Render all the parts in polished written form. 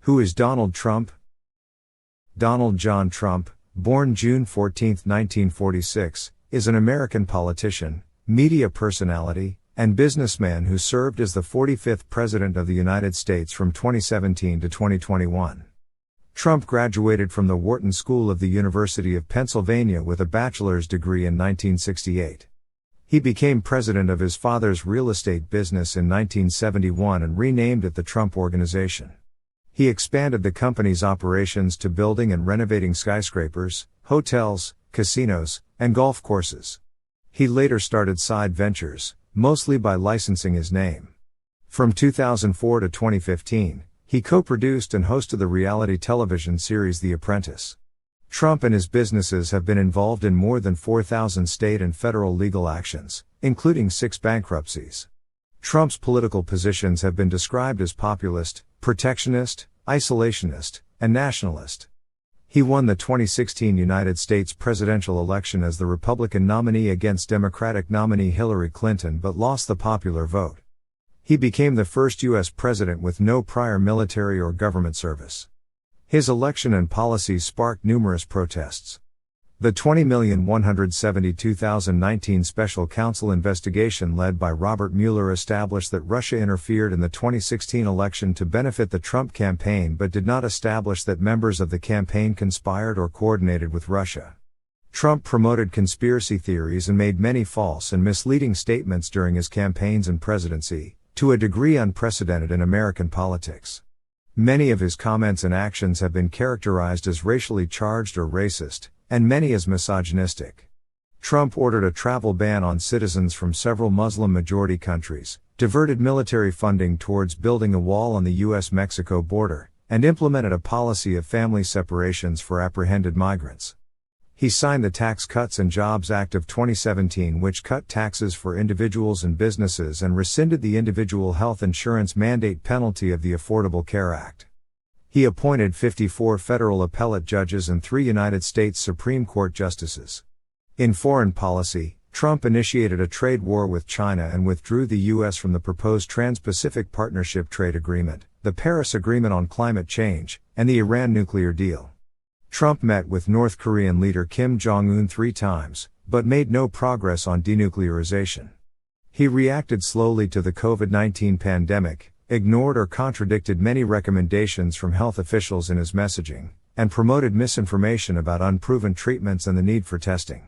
Who is Donald Trump? Donald John Trump, born June 14, 1946, is an American politician, media personality, and businessman who served as the 45th President of the United States from 2017 to 2021. Trump graduated from the Wharton School of the University of Pennsylvania with a bachelor's degree in 1968. He became president of his father's real estate business in 1971 and renamed it the Trump Organization. He expanded the company's operations to building and renovating skyscrapers, hotels, casinos, and golf courses. He later started side ventures, mostly by licensing his name. From 2004 to 2015, he co-produced and hosted the reality television series The Apprentice. Trump and his businesses have been involved in more than 4,000 state and federal legal actions, including 6 bankruptcies. Trump's political positions have been described as populist, protectionist, isolationist, and nationalist. He won the 2016 United States presidential election as the Republican nominee against Democratic nominee Hillary Clinton but lost the popular vote. He became the first U.S. president with no prior military or government service. His election and policies sparked numerous protests. The 20,172,019 special counsel investigation led by Robert Mueller established that Russia interfered in the 2016 election to benefit the Trump campaign but did not establish that members of the campaign conspired or coordinated with Russia. Trump promoted conspiracy theories and made many false and misleading statements during his campaigns and presidency, to a degree unprecedented in American politics. Many of his comments and actions have been characterized as racially charged or racist, and many as misogynistic. Trump ordered a travel ban on citizens from several Muslim-majority countries, diverted military funding towards building a wall on the U.S.-Mexico border, and implemented a policy of family separations for apprehended migrants. He signed the Tax Cuts and Jobs Act of 2017, which cut taxes for individuals and businesses and rescinded the individual health insurance mandate penalty of the Affordable Care Act. He appointed 54 federal appellate judges and 3 United States Supreme Court justices. In foreign policy, Trump initiated a trade war with China and withdrew the U.S. from the proposed Trans-Pacific Partnership Trade Agreement, the Paris Agreement on Climate Change, and the Iran nuclear deal. Trump met with North Korean leader Kim Jong-un 3 times, but made no progress on denuclearization. He reacted slowly to the COVID-19 pandemic, ignored or contradicted many recommendations from health officials in his messaging, and promoted misinformation about unproven treatments and the need for testing.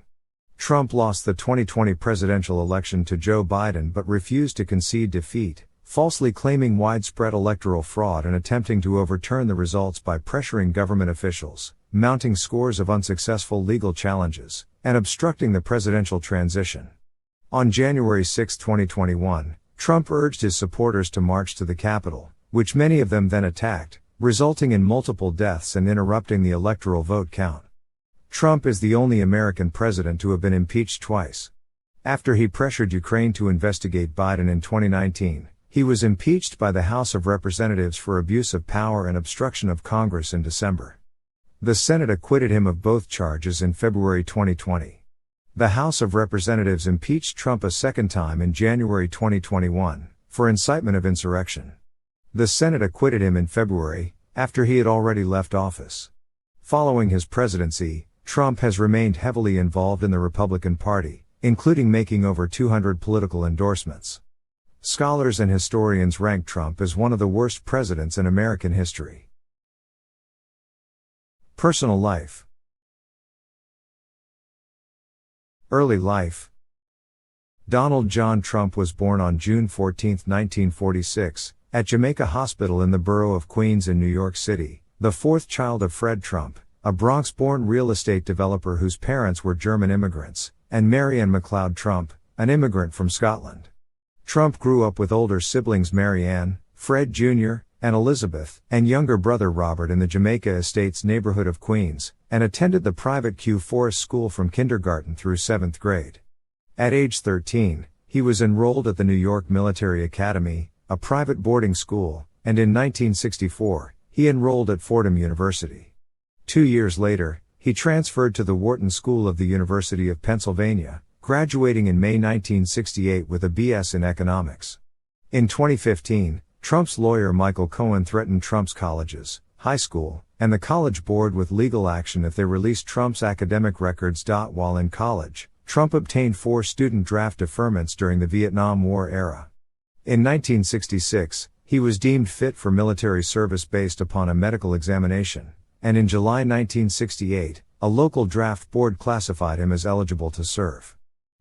Trump lost the 2020 presidential election to Joe Biden but refused to concede defeat, falsely claiming widespread electoral fraud and attempting to overturn the results by pressuring government officials, mounting scores of unsuccessful legal challenges, and obstructing the presidential transition. On January 6, 2021, Trump urged his supporters to march to the Capitol, which many of them then attacked, resulting in multiple deaths and interrupting the electoral vote count. Trump is the only American president to have been impeached twice. After he pressured Ukraine to investigate Biden in 2019, he was impeached by the House of Representatives for abuse of power and obstruction of Congress in December. The Senate acquitted him of both charges in February 2020. The House of Representatives impeached Trump a second time in January 2021, for incitement of insurrection. The Senate acquitted him in February, after he had already left office. Following his presidency, Trump has remained heavily involved in the Republican Party, including making over 200 political endorsements. Scholars and historians rank Trump as one of the worst presidents in American history. Personal life. Early life. Donald John Trump was born on June 14, 1946, at Jamaica Hospital in the borough of Queens in New York City, the 4th child of Fred Trump, a Bronx-born real estate developer whose parents were German immigrants, and Mary Ann MacLeod Trump, an immigrant from Scotland. Trump grew up with older siblings Mary Ann, Fred Jr., and Elizabeth, and younger brother Robert in the Jamaica Estates neighborhood of Queens, and attended the private Q Forest School from kindergarten through 7th grade. At age 13, he was enrolled at the New York Military Academy, a private boarding school, and in 1964, he enrolled at Fordham University. 2 years later, he transferred to the Wharton School of the University of Pennsylvania, graduating in May 1968 with a B.S. in economics. In 2015, Trump's lawyer Michael Cohen threatened Trump's colleges, high school, and the College Board with legal action if they released Trump's academic records. While in college, Trump obtained 4 student draft deferments during the Vietnam War era. In 1966, he was deemed fit for military service based upon a medical examination, and in July 1968, a local draft board classified him as eligible to serve.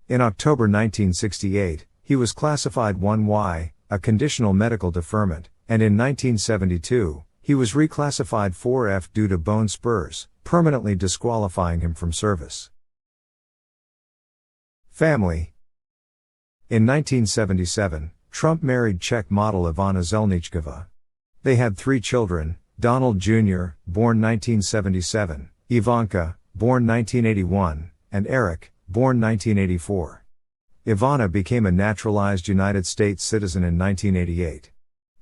In October 1968, he was classified 1Y, a conditional medical deferment, and in 1972, he was reclassified 4F due to bone spurs, permanently disqualifying him from service. Family. In 1977, Trump married Czech model Ivana Zelničková. They had 3 children, Donald Jr., born 1977, Ivanka, born 1981, and Eric, born 1984. Ivana became a naturalized United States citizen in 1988.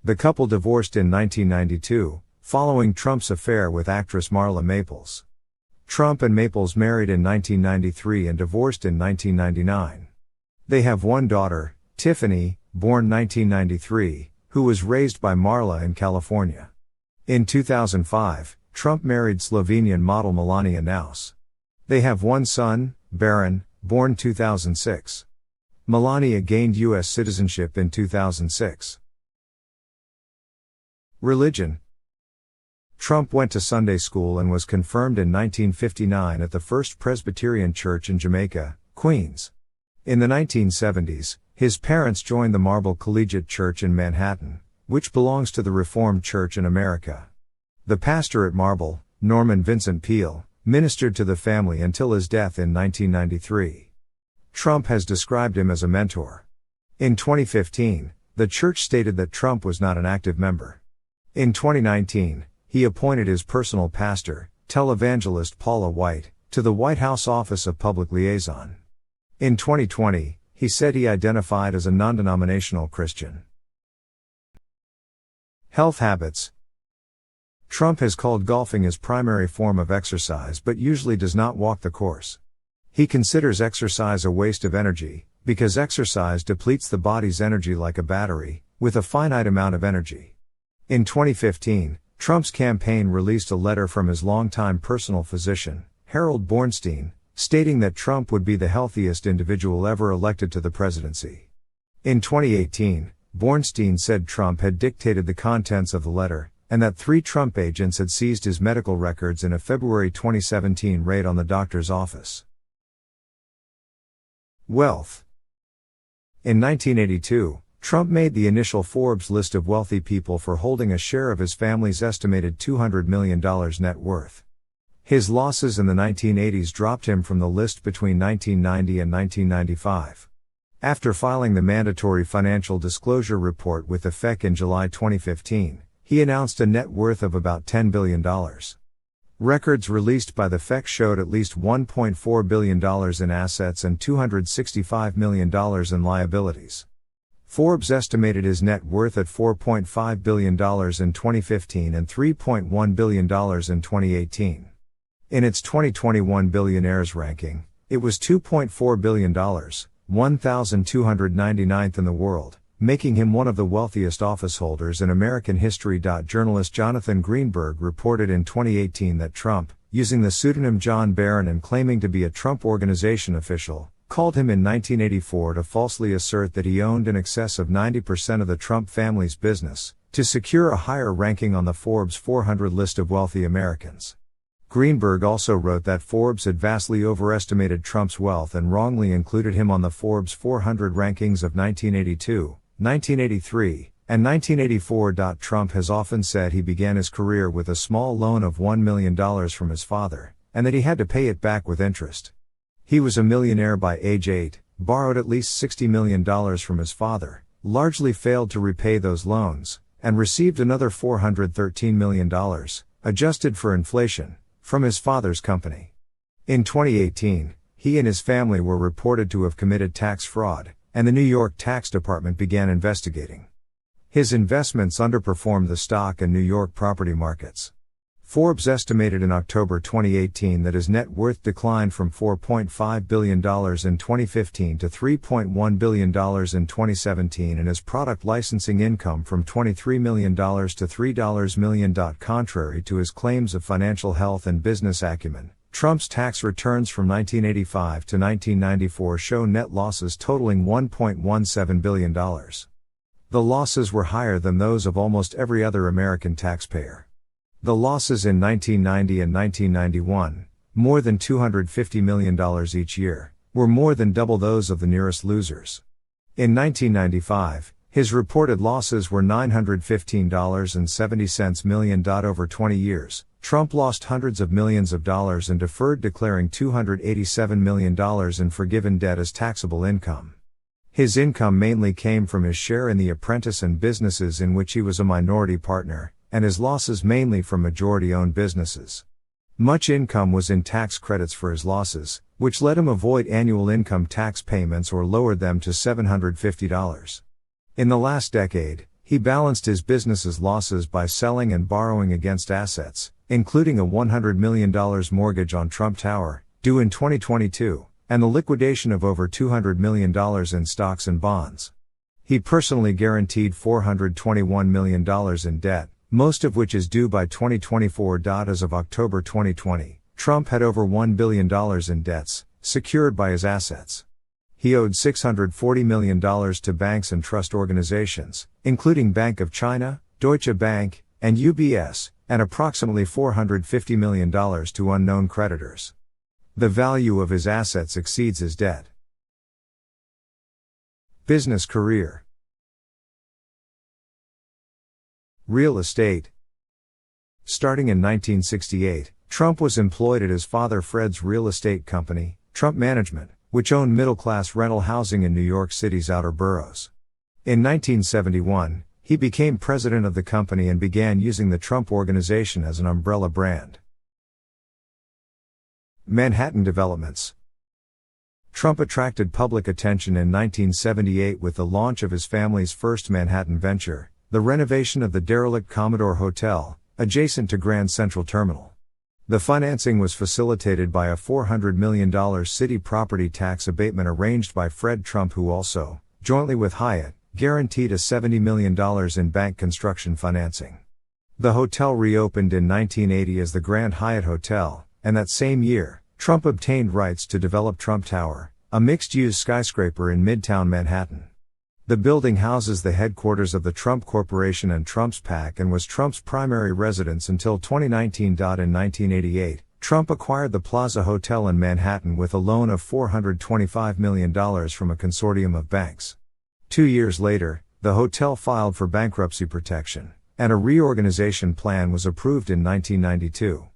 The couple divorced in 1992, following Trump's affair with actress Marla Maples. Trump and Maples married in 1993 and divorced in 1999. They have 1 daughter, Tiffany, born 1993, who was raised by Marla in California. In 2005, Trump married Slovenian model Melania Naus. They have 1 son, Baron, born 2006. Melania gained U.S. citizenship in 2006. Religion. Trump went to Sunday school and was confirmed in 1959 at the First Presbyterian Church in Jamaica, Queens. In the 1970s, his parents joined the Marble Collegiate Church in Manhattan, which belongs to the Reformed Church in America. The pastor at Marble, Norman Vincent Peale, ministered to the family until his death in 1993. Trump has described him as a mentor. In 2015, the church stated that Trump was not an active member. In 2019, he appointed his personal pastor, televangelist Paula White, to the White House Office of Public Liaison. In 2020, he said he identified as a non-denominational Christian. Health habits. Trump has called golfing his primary form of exercise but usually does not walk the course. He considers exercise a waste of energy, because exercise depletes the body's energy like a battery, with a finite amount of energy. In 2015, Trump's campaign released a letter from his longtime personal physician, Harold Bornstein, stating that Trump would be the healthiest individual ever elected to the presidency. In 2018, Bornstein said Trump had dictated the contents of the letter, and that 3 Trump agents had seized his medical records in a February 2017 raid on the doctor's office. Wealth. In 1982, Trump made the initial Forbes list of wealthy people for holding a share of his family's estimated $200 million net worth. His losses in the 1980s dropped him from the list between 1990 and 1995. After filing the mandatory financial disclosure report with effect in July 2015, he announced a net worth of about $10 billion. Records released by the FEC showed at least $1.4 billion in assets and $265 million in liabilities. Forbes estimated his net worth at $4.5 billion in 2015 and $3.1 billion in 2018. In its 2021 billionaires ranking, it was $2.4 billion, 1,299th in the world, making him one of the wealthiest officeholders in American history. Journalist Jonathan Greenberg reported in 2018 that Trump, using the pseudonym John Barron and claiming to be a Trump Organization official, called him in 1984 to falsely assert that he owned in excess of 90% of the Trump family's business, to secure a higher ranking on the Forbes 400 list of wealthy Americans. Greenberg also wrote that Forbes had vastly overestimated Trump's wealth and wrongly included him on the Forbes 400 rankings of 1982, 1983, and 1984. Trump has often said he began his career with a small loan of $1 million from his father, and that he had to pay it back with interest. He was a millionaire by age 8, borrowed at least $60 million from his father, largely failed to repay those loans, and received another $413 million, adjusted for inflation, from his father's company. In 2018, he and his family were reported to have committed tax fraud, and the New York Tax Department began investigating. His investments underperformed the stock and New York property markets. Forbes estimated in October 2018 that his net worth declined from $4.5 billion in 2015 to $3.1 billion in 2017 and his product licensing income from $23 million to $3 million. Contrary to his claims of financial health and business acumen, Trump's tax returns from 1985 to 1994 show net losses totaling $1.17 billion. The losses were higher than those of almost every other American taxpayer. The losses in 1990 and 1991, more than $250 million each year, were more than double those of the nearest losers. In 1995, his reported losses were $915.70 million. Over 20 years, Trump lost hundreds of millions of dollars and deferred declaring $287 million in forgiven debt as taxable income. His income mainly came from his share in The Apprentice and businesses in which he was a minority partner, and his losses mainly from majority-owned businesses. Much income was in tax credits for his losses, which let him avoid annual income tax payments or lowered them to $750. In the last decade, he balanced his business's losses by selling and borrowing against assets, including a $100 million mortgage on Trump Tower, due in 2022, and the liquidation of over $200 million in stocks and bonds. He personally guaranteed $421 million in debt, most of which is due by 2024. As of October 2020, Trump had over $1 billion in debts, secured by his assets. He owed $640 million to banks and trust organizations, including Bank of China, Deutsche Bank, and UBS, and approximately $450 million to unknown creditors. The value of his assets exceeds his debt. Business career. Real estate. Starting in 1968, Trump was employed at his father Fred's real estate company, Trump Management, which owned middle-class rental housing in New York City's outer boroughs. In 1971, he became president of the company and began using the Trump Organization as an umbrella brand. Manhattan developments. Trump attracted public attention in 1978 with the launch of his family's first Manhattan venture, the renovation of the derelict Commodore Hotel, adjacent to Grand Central Terminal. The financing was facilitated by a $400 million city property tax abatement arranged by Fred Trump, who also, jointly with Hyatt, guaranteed a $70 million in bank construction financing. The hotel reopened in 1980 as the Grand Hyatt Hotel, and that same year, Trump obtained rights to develop Trump Tower, a mixed-use skyscraper in Midtown Manhattan. The building houses the headquarters of the Trump Corporation and Trump's PAC and was Trump's primary residence until 2019. In 1988, Trump acquired the Plaza Hotel in Manhattan with a loan of $425 million from a consortium of banks. 2 years later, the hotel filed for bankruptcy protection, and a reorganization plan was approved in 1992.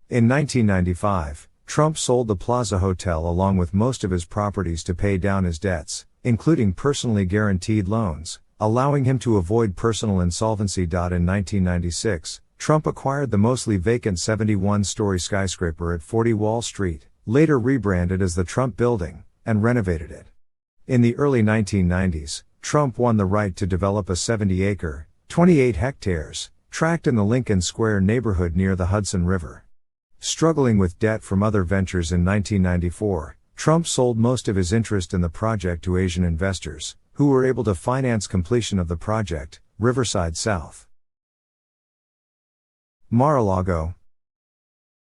In 1995, Trump sold the Plaza Hotel along with most of his properties to pay down his debts, including personally guaranteed loans, allowing him to avoid personal insolvency. In 1996, Trump acquired the mostly vacant 71-story skyscraper at 40 Wall Street, later rebranded as the Trump Building, and renovated it. In the early 1990s, Trump won the right to develop a 70-acre, 28 hectares, tract in the Lincoln Square neighborhood near the Hudson River. Struggling with debt from other ventures in 1994, Trump sold most of his interest in the project to Asian investors, who were able to finance completion of the project, Riverside South. Mar-a-Lago.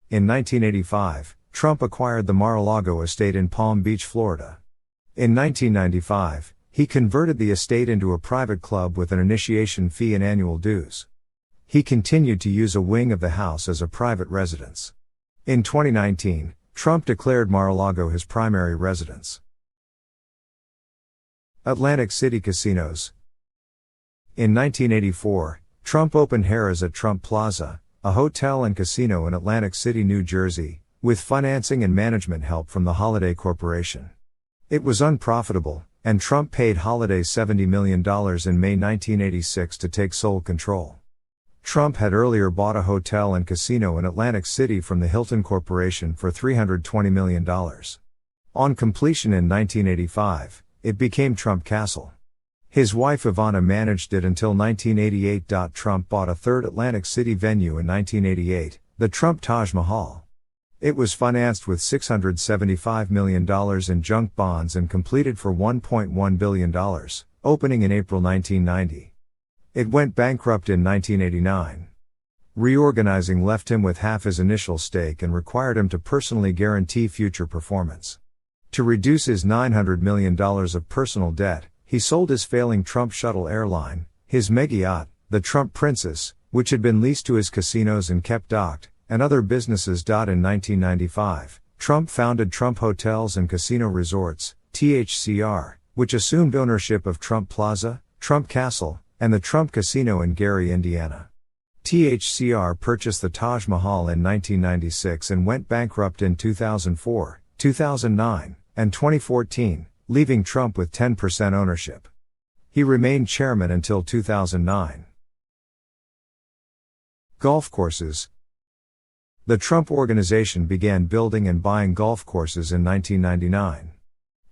In 1985, Trump acquired the Mar-a-Lago estate in Palm Beach, Florida. In 1995, he converted the estate into a private club with an initiation fee and annual dues. He continued to use a wing of the house as a private residence. In 2019, Trump declared Mar-a-Lago his primary residence. Atlantic City Casinos. In 1984, Trump opened Harrah's at Trump Plaza, a hotel and casino in Atlantic City, New Jersey, with financing and management help from the Holiday Corporation. It was unprofitable, and Trump paid Holiday $70 million in May 1986 to take sole control. Trump had earlier bought a hotel and casino in Atlantic City from the Hilton Corporation for $320 million. On completion in 1985, it became Trump Castle. His wife Ivana managed it until 1988. Trump bought a third Atlantic City venue in 1988, the Trump Taj Mahal. It was financed with $675 million in junk bonds and completed for $1.1 billion, opening in April 1990. It went bankrupt in 1989. Reorganizing left him with half his initial stake and required him to personally guarantee future performance. To reduce his $900 million of personal debt, he sold his failing Trump shuttle airline, his mega yacht, the Trump Princess, which had been leased to his casinos and kept docked, and other businesses. In 1995, Trump founded Trump Hotels and Casino Resorts, THCR, which assumed ownership of Trump Plaza, Trump Castle, and the Trump Casino in Gary, Indiana. THCR purchased the Taj Mahal in 1996 and went bankrupt in 2004, 2009, and 2014, leaving Trump with 10% ownership. He remained chairman until 2009. Golf courses. The Trump Organization began building and buying golf courses in 1999.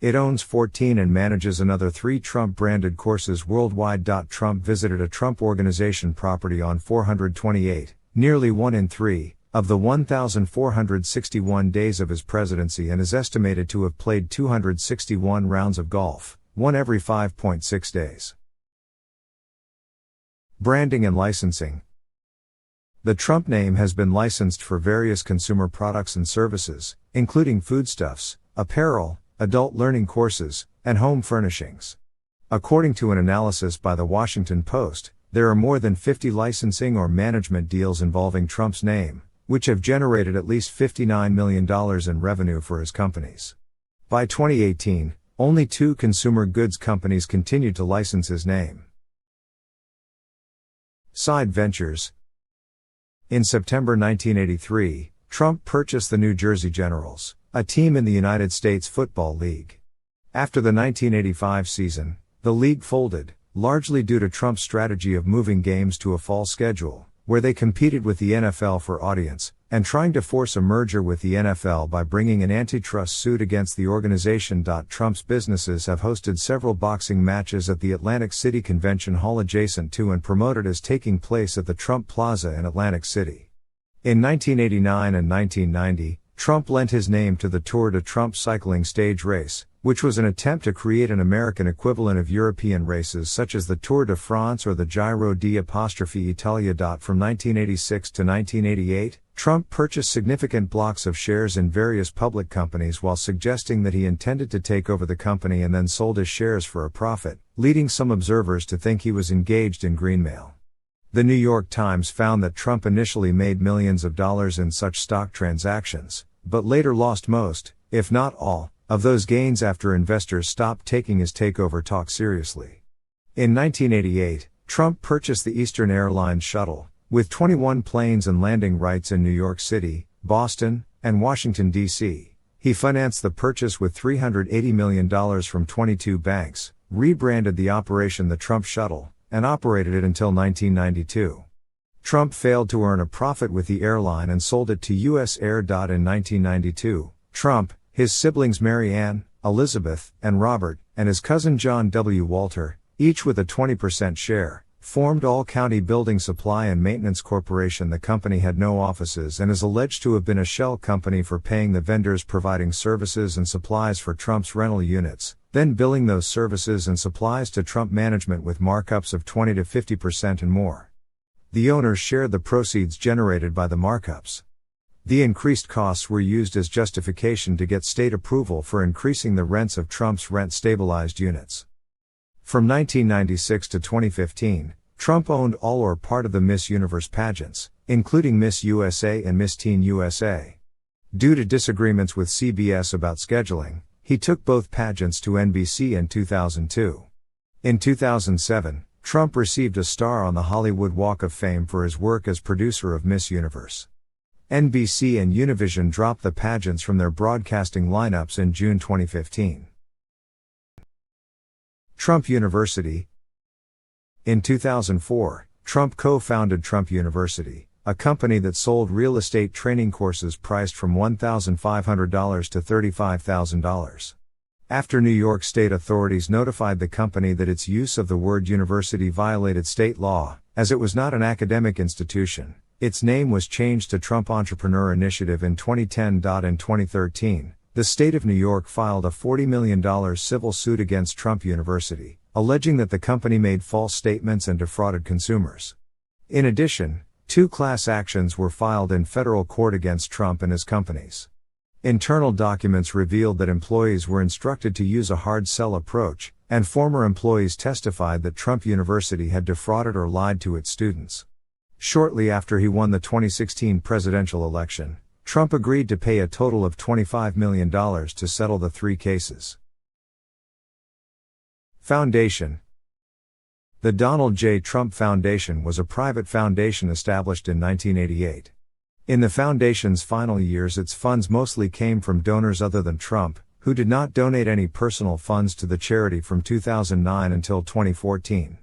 It owns 14 and manages another 3 Trump-branded courses worldwide. Trump visited a Trump Organization property on 428, nearly 1 in 3, of the 1,461 days of his presidency, and is estimated to have played 261 rounds of golf, one every 5.6 days. Branding and licensing. The Trump name has been licensed for various consumer products and services, including foodstuffs, apparel, adult learning courses, and home furnishings. According to an analysis by The Washington Post, there are more than 50 licensing or management deals involving Trump's name, which have generated at least $59 million in revenue for his companies. By 2018, only 2 consumer goods companies continued to license his name. Side ventures. In September 1983, Trump purchased the New Jersey Generals, a team in the United States Football League. After the 1985 season, the league folded, largely due to Trump's strategy of moving games to a fall schedule, where they competed with the NFL for audience, and trying to force a merger with the NFL by bringing an antitrust suit against the organization. Trump's businesses have hosted several boxing matches at the Atlantic City Convention Hall adjacent to and promoted as taking place at the Trump Plaza in Atlantic City. In 1989 and 1990, Trump lent his name to the Tour de Trump cycling stage race, which was an attempt to create an American equivalent of European races such as the Tour de France or the Giro d'Italia. From 1986 to 1988, Trump purchased significant blocks of shares in various public companies while suggesting that he intended to take over the company and then sold his shares for a profit, leading some observers to think he was engaged in greenmail. The New York Times found that Trump initially made millions of dollars in such stock transactions, but later lost most, if not all, of those gains after investors stopped taking his takeover talk seriously. In 1988, Trump purchased the Eastern Airlines shuttle, with 21 planes and landing rights in New York City, Boston, and Washington, D.C. He financed the purchase with $380 million from 22 banks, rebranded the operation the Trump Shuttle, and operated it until 1992. Trump failed to earn a profit with the airline and sold it to U.S. Air. In 1992, Trump, his siblings Mary Ann, Elizabeth, and Robert, and his cousin John W. Walter, each with a 20% share, formed All County Building Supply and Maintenance Corporation. The company had no offices and is alleged to have been a shell company for paying the vendors providing services and supplies for Trump's rental units, then billing those services and supplies to Trump management with markups of 20 to 50% and more. The owners shared the proceeds generated by the markups. The increased costs were used as justification to get state approval for increasing the rents of Trump's rent-stabilized units. From 1996 to 2015, Trump owned all or part of the Miss Universe pageants, including Miss USA and Miss Teen USA. Due to disagreements with CBS about scheduling, he took both pageants to NBC in 2002. In 2007, Trump received a star on the Hollywood Walk of Fame for his work as producer of Miss Universe. NBC and Univision dropped the pageants from their broadcasting lineups in June 2015. Trump University. In 2004, Trump co-founded Trump University, a company that sold real estate training courses priced from $1,500 to $35,000. After New York state authorities notified the company that its use of the word university violated state law, as it was not an academic institution, Its name was changed to Trump Entrepreneur Initiative in 2010. In 2013, the state of New York filed a $40 million civil suit against Trump University, alleging that the company made false statements and defrauded consumers. In addition, 2 class actions were filed in federal court against Trump and his companies. Internal documents revealed that employees were instructed to use a hard sell approach, and former employees testified that Trump University had defrauded or lied to its students. Shortly after he won the 2016 presidential election, Trump agreed to pay a total of $25 million to settle the 3 cases. Foundation. The Donald J. Trump Foundation was a private foundation established in 1988. In the foundation's final years, its funds mostly came from donors other than Trump, who did not donate any personal funds to the charity from 2009 until 2014.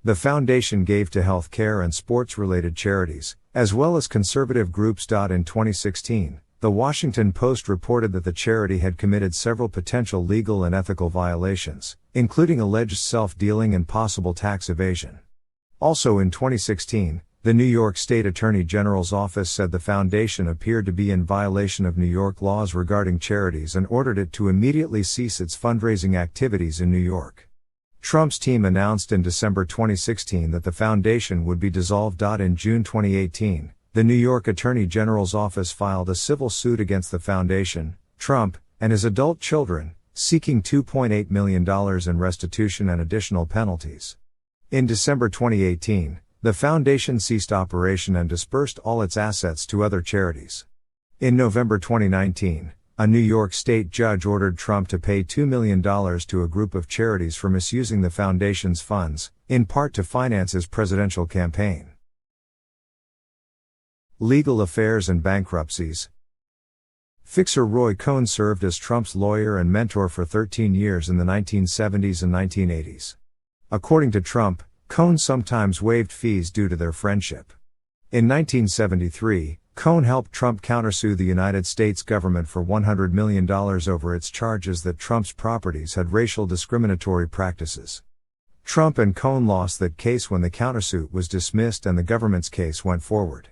The foundation gave to health care and sports-related charities, as well as conservative groups. In 2016, The Washington Post reported that the charity had committed several potential legal and ethical violations, including alleged self-dealing and possible tax evasion. Also in 2016, the New York State Attorney General's office said the foundation appeared to be in violation of New York laws regarding charities and ordered it to immediately cease its fundraising activities in New York. Trump's team announced in December 2016 that the foundation would be dissolved. In June 2018, the New York Attorney General's office filed a civil suit against the foundation, Trump, and his adult children, seeking $2.8 million in restitution and additional penalties. In December 2018, the foundation ceased operation and dispersed all its assets to other charities. In November 2019, a New York State judge ordered Trump to pay $2 million to a group of charities for misusing the foundation's funds, in part to finance his presidential campaign. Legal affairs and bankruptcies. Fixer Roy Cohn served as Trump's lawyer and mentor for 13 years in the 1970s and 1980s. According to Trump, Cohn sometimes waived fees due to their friendship. In 1973, Cohn helped Trump countersue the United States government for $100 million over its charges that Trump's properties had racial discriminatory practices. Trump and Cohn lost that case when the countersuit was dismissed and the government's case went forward.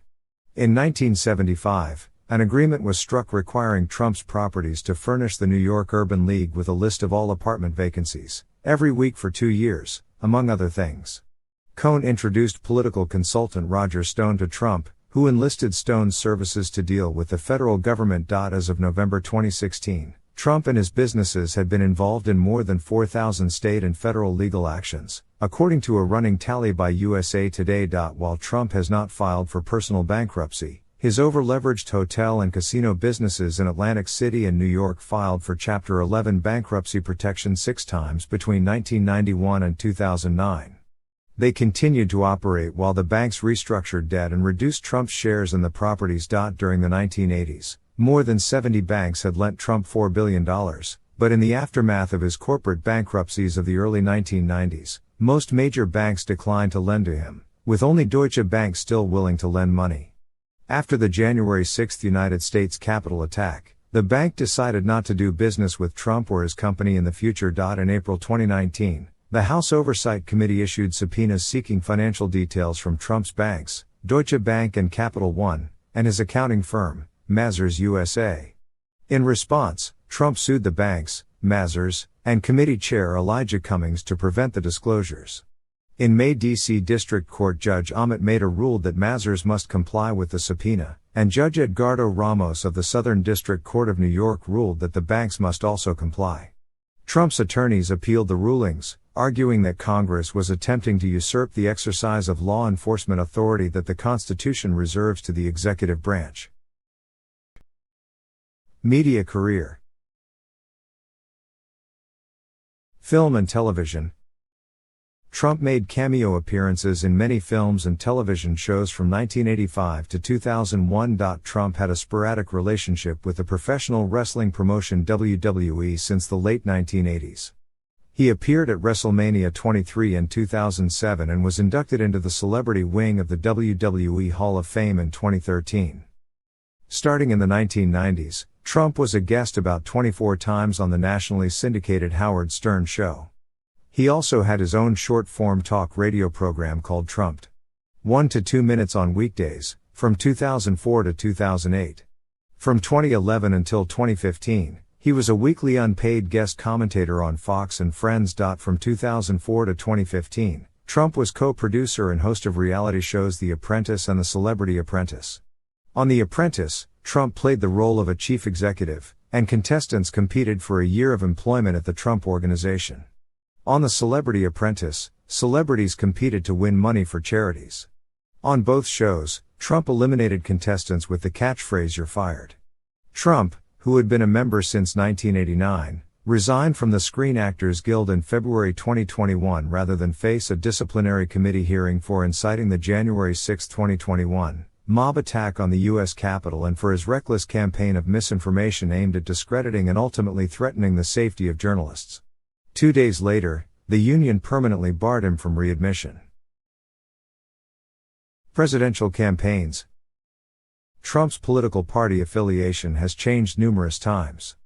In 1975, an agreement was struck requiring Trump's properties to furnish the New York Urban League with a list of all apartment vacancies, every week for 2 years, among other things. Cohn introduced political consultant Roger Stone to Trump, who enlisted Stone's services to deal with the federal government. As of November 2016, Trump and his businesses had been involved in more than 4,000 state and federal legal actions, according to a running tally by USA Today. While Trump has not filed for personal bankruptcy, his over-leveraged hotel and casino businesses in Atlantic City and New York filed for Chapter 11 bankruptcy protection 6 times between 1991 and 2009. They continued to operate while the banks restructured debt and reduced Trump's shares in the properties. During the 1980s, more than 70 banks had lent Trump $4 billion, but in the aftermath of his corporate bankruptcies of the early 1990s, most major banks declined to lend to him, with only Deutsche Bank still willing to lend money. After the January 6 United States Capitol attack, the bank decided not to do business with Trump or his company in the future. In April 2019, the House Oversight Committee issued subpoenas seeking financial details from Trump's banks, Deutsche Bank and Capital One, and his accounting firm, Mazars USA. In response, Trump sued the banks, Mazars, and committee chair Elijah Cummings to prevent the disclosures. In May, D.C. District Court Judge Amit Mehta ruled that Mazars must comply with the subpoena, and Judge Edgardo Ramos of the Southern District Court of New York ruled that the banks must also comply. Trump's attorneys appealed the rulings, arguing that Congress was attempting to usurp the exercise of law enforcement authority that the Constitution reserves to the executive branch. Media career. Film and television. Trump made cameo appearances in many films and television shows from 1985 to 2001. Trump had a sporadic relationship with the professional wrestling promotion WWE since the late 1980s. He appeared at WrestleMania 23 in 2007 and was inducted into the celebrity wing of the WWE Hall of Fame in 2013. Starting in the 1990s, Trump was a guest about 24 times on the nationally syndicated Howard Stern Show. He also had his own short-form talk radio program called Trumped. 1 to 2 minutes on weekdays, from 2004 to 2008. From 2011 until 2015, he was a weekly unpaid guest commentator on Fox and Friends. From 2004 to 2015, Trump was co-producer and host of reality shows The Apprentice and The Celebrity Apprentice. On The Apprentice, Trump played the role of a chief executive, and contestants competed for a year of employment at the Trump Organization. On The Celebrity Apprentice, celebrities competed to win money for charities. On both shows, Trump eliminated contestants with the catchphrase "You're fired." Trump, who had been a member since 1989, resigned from the Screen Actors Guild in February 2021 rather than face a disciplinary committee hearing for inciting the January 6, 2021, mob attack on the U.S. Capitol and for his reckless campaign of misinformation aimed at discrediting and ultimately threatening the safety of journalists. 2 days later, the union permanently barred him from readmission. Presidential campaigns. Trump's political party affiliation has changed numerous times.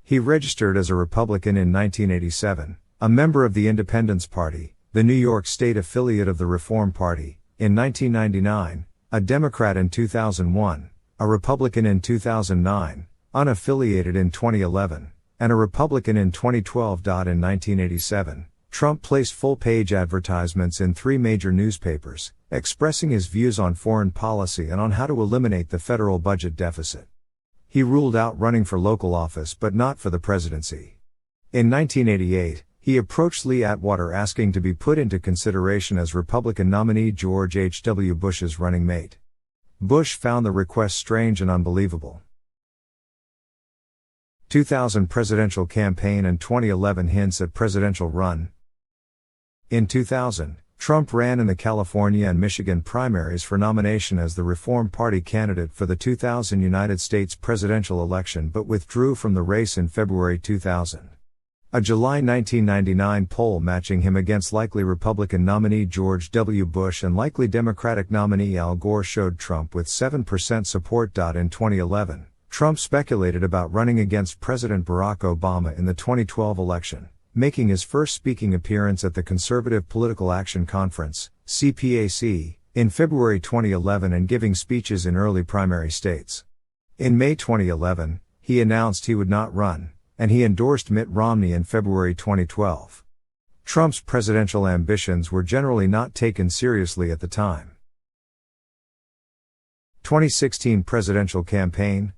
He registered as a Republican in 1987, a member of the Independence Party, the New York State affiliate of the Reform Party, in 1999, a Democrat in 2001, a Republican in 2009, unaffiliated in 2011, and a Republican in 2012. In 1987, Trump placed full-page advertisements in 3 major newspapers, expressing his views on foreign policy and on how to eliminate the federal budget deficit. He ruled out running for local office but not for the presidency. In 1988, he approached Lee Atwater asking to be put into consideration as Republican nominee George H.W. Bush's running mate. Bush found the request strange and unbelievable. 2000 presidential campaign and 2011 hints at presidential run. In 2000, Trump ran in the California and Michigan primaries for nomination as the Reform Party candidate for the 2000 United States presidential election but withdrew from the race in February 2000. A July 1999 poll matching him against likely Republican nominee George W. Bush and likely Democratic nominee Al Gore showed Trump with 7% support. In 2011, Trump speculated about running against President Barack Obama in the 2012 election, making his first speaking appearance at the Conservative Political Action Conference, CPAC, in February 2011 and giving speeches in early primary states. In May 2011, he announced he would not run, and he endorsed Mitt Romney in February 2012. Trump's presidential ambitions were generally not taken seriously at the time. 2016 presidential campaign.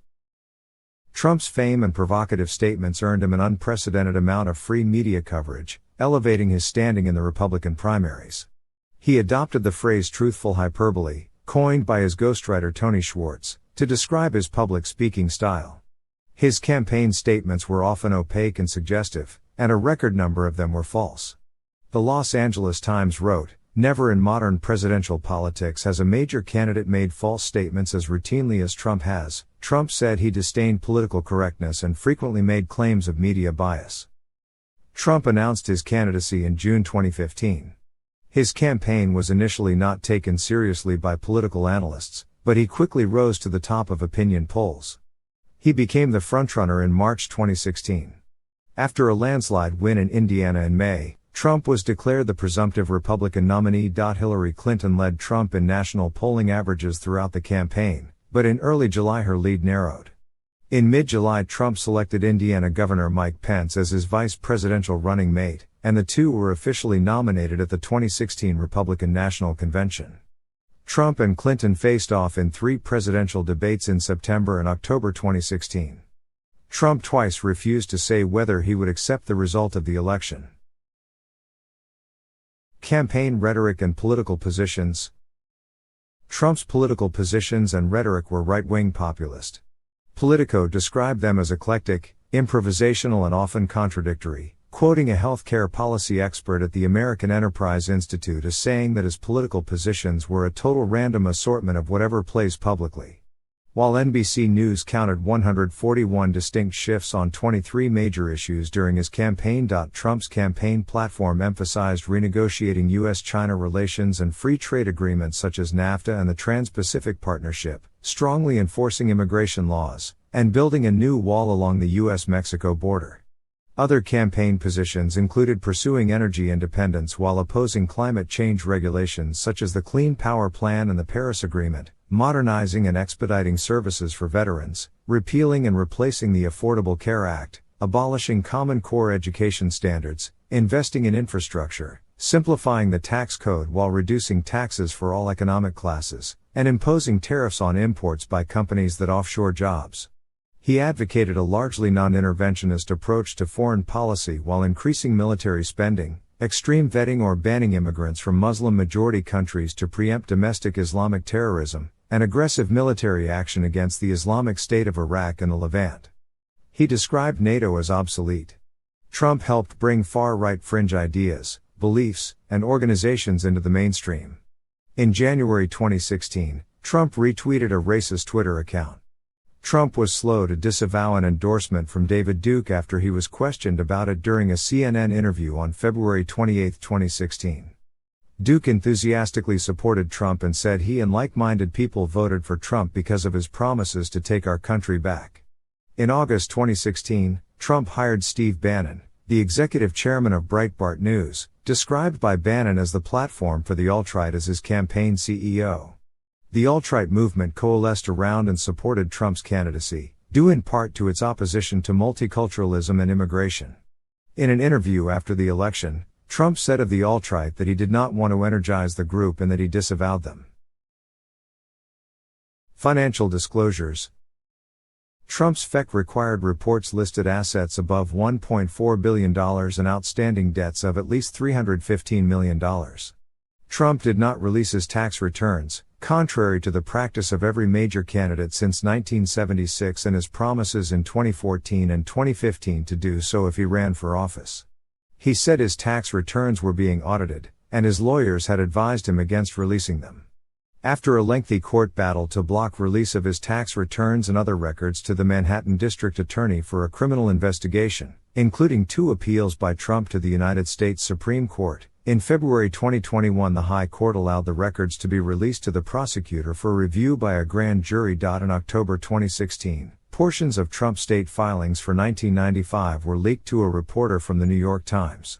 Trump's fame and provocative statements earned him an unprecedented amount of free media coverage, elevating his standing in the Republican primaries. He adopted the phrase truthful hyperbole, coined by his ghostwriter Tony Schwartz, to describe his public speaking style. His campaign statements were often opaque and suggestive, and a record number of them were false. The Los Angeles Times wrote, "Never in modern presidential politics has a major candidate made false statements as routinely as Trump has." Trump said he disdained political correctness and frequently made claims of media bias. Trump announced his candidacy in June 2015. His campaign was initially not taken seriously by political analysts, but he quickly rose to the top of opinion polls. He became the frontrunner in March 2016. After a landslide win in Indiana in May, Trump was declared the presumptive Republican nominee. Hillary Clinton led Trump in national polling averages throughout the campaign, but in early July her lead narrowed. In mid-July, Trump selected Indiana Governor Mike Pence as his vice presidential running mate, and the two were officially nominated at the 2016 Republican National Convention. Trump and Clinton faced off in 3 presidential debates in September and October 2016. Trump twice refused to say whether he would accept the result of the election. Campaign rhetoric and political positions. Trump's political positions and rhetoric were right-wing populist. Politico described them as eclectic, improvisational and often contradictory, quoting a healthcare policy expert at the American Enterprise Institute as saying that his political positions were a total random assortment of whatever plays publicly. While NBC News counted 141 distinct shifts on 23 major issues during his campaign. Trump's campaign platform emphasized renegotiating U.S.-China relations and free trade agreements such as NAFTA and the Trans-Pacific Partnership, strongly enforcing immigration laws, and building a new wall along the U.S.-Mexico border. Other campaign positions included pursuing energy independence while opposing climate change regulations such as the Clean Power Plan and the Paris Agreement, modernizing and expediting services for veterans, repealing and replacing the Affordable Care Act, abolishing Common Core education standards, investing in infrastructure, simplifying the tax code while reducing taxes for all economic classes, and imposing tariffs on imports by companies that offshore jobs. He advocated a largely non-interventionist approach to foreign policy while increasing military spending, extreme vetting or banning immigrants from Muslim-majority countries to preempt domestic Islamic terrorism, and aggressive military action against the Islamic State of Iraq and the Levant. He described NATO as obsolete. Trump helped bring far-right fringe ideas, beliefs, and organizations into the mainstream. In January 2016, Trump retweeted a racist Twitter account. Trump was slow to disavow an endorsement from David Duke after he was questioned about it during a CNN interview on February 28, 2016. Duke enthusiastically supported Trump and said he and like-minded people voted for Trump because of his promises to take our country back. In August 2016, Trump hired Steve Bannon, the executive chairman of Breitbart News, described by Bannon as the platform for the alt-right as his campaign CEO. The alt-right movement coalesced around and supported Trump's candidacy, due in part to its opposition to multiculturalism and immigration. In an interview after the election, Trump said of the alt-right that he did not want to energize the group and that he disavowed them. Financial disclosures. Trump's FEC-required reports listed assets above $1.4 billion and outstanding debts of at least $315 million. Trump did not release his tax returns, contrary to the practice of every major candidate since 1976 and his promises in 2014 and 2015 to do so if he ran for office. He said his tax returns were being audited, and his lawyers had advised him against releasing them. After a lengthy court battle to block release of his tax returns and other records to the Manhattan District Attorney for a criminal investigation, including 2 appeals by Trump to the United States Supreme Court, in February 2021 the High Court allowed the records to be released to the prosecutor for review by a grand jury. In October 2016, portions of Trump's state filings for 1995 were leaked to a reporter from the New York Times.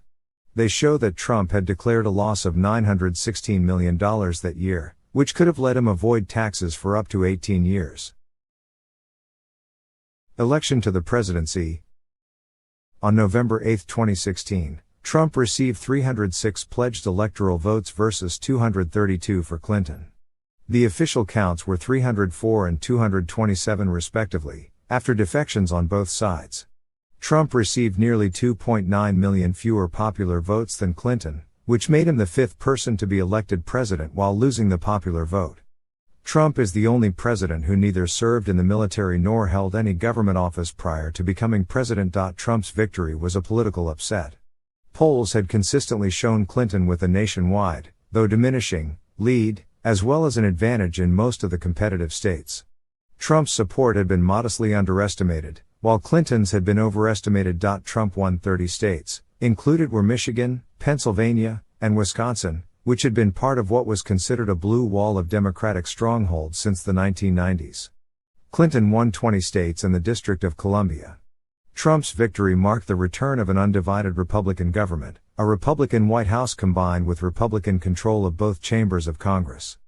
They show that Trump had declared a loss of $916 million that year, which could have let him avoid taxes for up to 18 years. Election to the presidency. On November 8, 2016, Trump received 306 pledged electoral votes versus 232 for Clinton. The official counts were 304 and 227 respectively, after defections on both sides. Trump received nearly 2.9 million fewer popular votes than Clinton, which made him the 5th person to be elected president while losing the popular vote. Trump is the only president who neither served in the military nor held any government office prior to becoming president. Trump's victory was a political upset. Polls had consistently shown Clinton with a nationwide, though diminishing, lead, as well as an advantage in most of the competitive states. Trump's support had been modestly underestimated, while Clinton's had been overestimated. Trump won 30 states, included were Michigan, Pennsylvania, and Wisconsin, which had been part of what was considered a blue wall of Democratic strongholds since the 1990s. Clinton won 20 states and the District of Columbia. Trump's victory marked the return of an undivided Republican government, a Republican White House combined with Republican control of both chambers of Congress.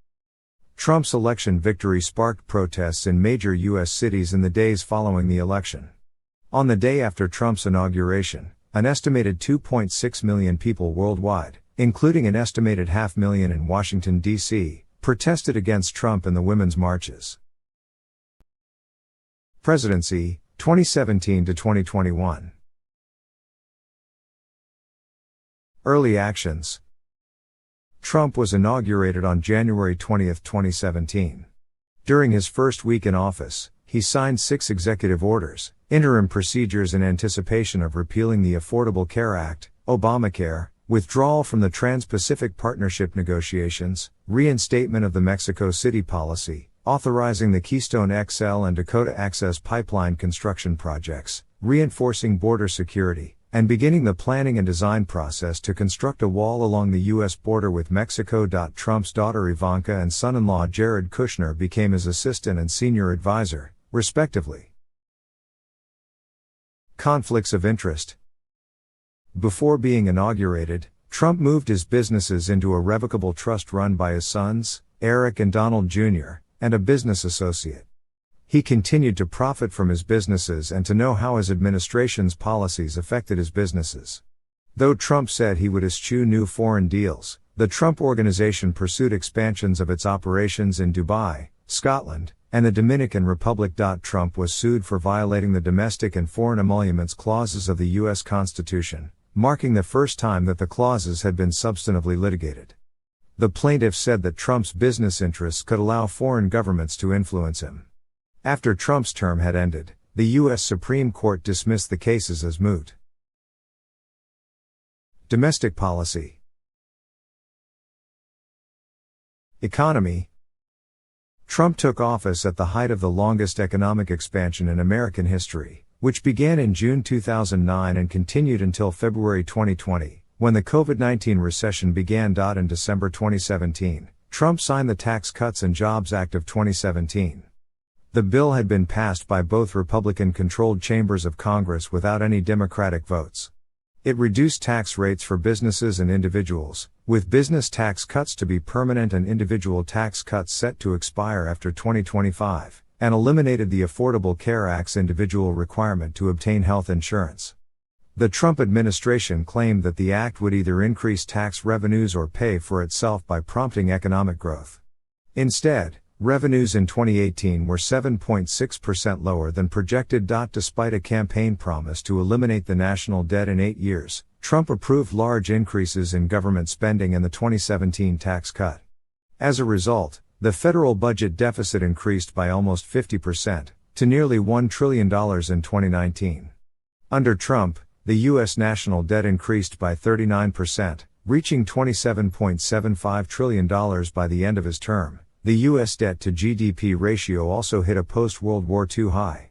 Trump's election victory sparked protests in major U.S. cities in the days following the election. On the day after Trump's inauguration, an estimated 2.6 million people worldwide, including an estimated 500,000 in Washington, D.C., protested against Trump in the women's marches. Presidency, 2017 to 2021. Early actions. Trump was inaugurated on January 20, 2017. During his first week in office, he signed 6 executive orders, interim procedures in anticipation of repealing the Affordable Care Act, Obamacare, withdrawal from the Trans-Pacific Partnership negotiations, reinstatement of the Mexico City policy, authorizing the Keystone XL and Dakota Access Pipeline construction projects, reinforcing border security, and beginning the planning and design process to construct a wall along the U.S. border with Mexico. Trump's daughter Ivanka and son-in-law Jared Kushner became his assistant and senior advisor, respectively. Conflicts of interest. Before being inaugurated, Trump moved his businesses into a revocable trust run by his sons, Eric and Donald Jr., and a business associate. He continued to profit from his businesses and to know how his administration's policies affected his businesses. Though Trump said he would eschew new foreign deals, the Trump Organization pursued expansions of its operations in Dubai, Scotland, and the Dominican Republic. Trump was sued for violating the domestic and foreign emoluments clauses of the U.S. Constitution, marking the first time that the clauses had been substantively litigated. The plaintiff said that Trump's business interests could allow foreign governments to influence him. After Trump's term had ended, the U.S. Supreme Court dismissed the cases as moot. Domestic policy. Economy. Trump took office at the height of the longest economic expansion in American history, which began in June 2009 and continued until February 2020, when the COVID-19 recession began. In December 2017, Trump signed the Tax Cuts and Jobs Act of 2017. The bill had been passed by both Republican-controlled chambers of Congress without any Democratic votes. It reduced tax rates for businesses and individuals, with business tax cuts to be permanent and individual tax cuts set to expire after 2025, and eliminated the Affordable Care Act's individual requirement to obtain health insurance. The Trump administration claimed that the act would either increase tax revenues or pay for itself by prompting economic growth. Instead, revenues in 2018 were 7.6% lower than projected. Despite a campaign promise to eliminate the national debt in 8 years, Trump approved large increases in government spending in the 2017 tax cut. As a result, the federal budget deficit increased by almost 50%, to nearly $1 trillion in 2019. Under Trump, the U.S. national debt increased by 39%, reaching $27.75 trillion by the end of his term. The U.S. debt-to-GDP ratio also hit a post-World War II high.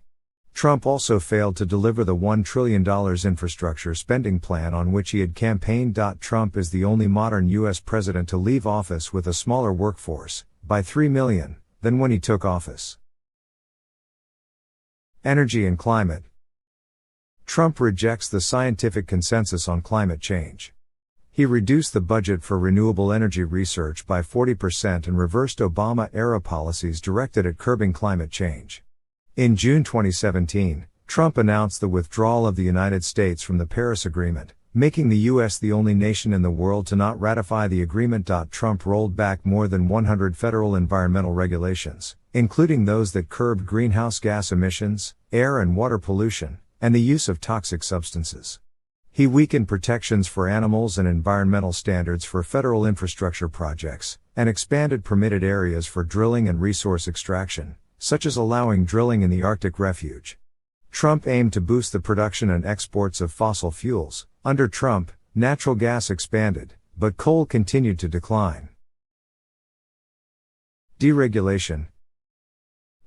Trump also failed to deliver the $1 trillion infrastructure spending plan on which he had campaigned. Trump is the only modern U.S. president to leave office with a smaller workforce, by 3 million, than when he took office. Energy and climate. Trump rejects the scientific consensus on climate change. He reduced the budget for renewable energy research by 40% and reversed Obama-era policies directed at curbing climate change. In June 2017, Trump announced the withdrawal of the United States from the Paris Agreement, making the U.S. the only nation in the world to not ratify the agreement. Trump rolled back more than 100 federal environmental regulations, including those that curbed greenhouse gas emissions, air and water pollution, and the use of toxic substances. He weakened protections for animals and environmental standards for federal infrastructure projects, and expanded permitted areas for drilling and resource extraction, such as allowing drilling in the Arctic Refuge. Trump aimed to boost the production and exports of fossil fuels. Under Trump, natural gas expanded, but coal continued to decline. Deregulation.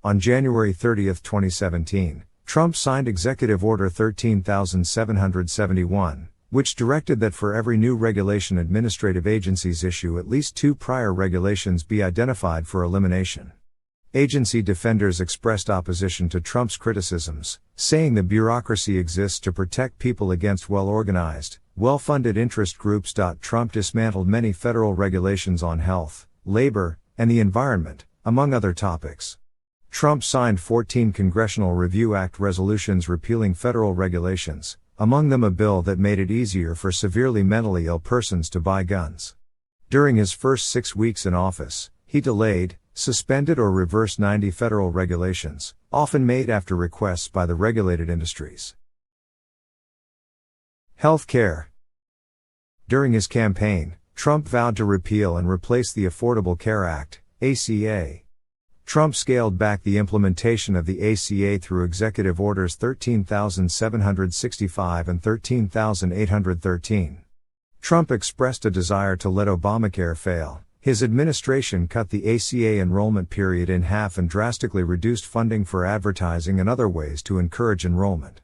On January 30, 2017, Trump signed Executive Order 13,771, which directed that for every new regulation administrative agencies issue, at least 2 prior regulations be identified for elimination. Agency defenders expressed opposition to Trump's criticisms, saying the bureaucracy exists to protect people against well-organized, well-funded interest groups. Trump dismantled many federal regulations on health, labor, and the environment, among other topics. Trump signed 14 Congressional Review Act resolutions repealing federal regulations, among them a bill that made it easier for severely mentally ill persons to buy guns. During his first 6 weeks in office, he delayed, suspended or reversed 90 federal regulations, often made after requests by the regulated industries. Health care. During his campaign, Trump vowed to repeal and replace the Affordable Care Act, ACA. Trump scaled back the implementation of the ACA through Executive Orders 13,765 and 13,813. Trump expressed a desire to let Obamacare fail. His administration cut the ACA enrollment period in half and drastically reduced funding for advertising and other ways to encourage enrollment.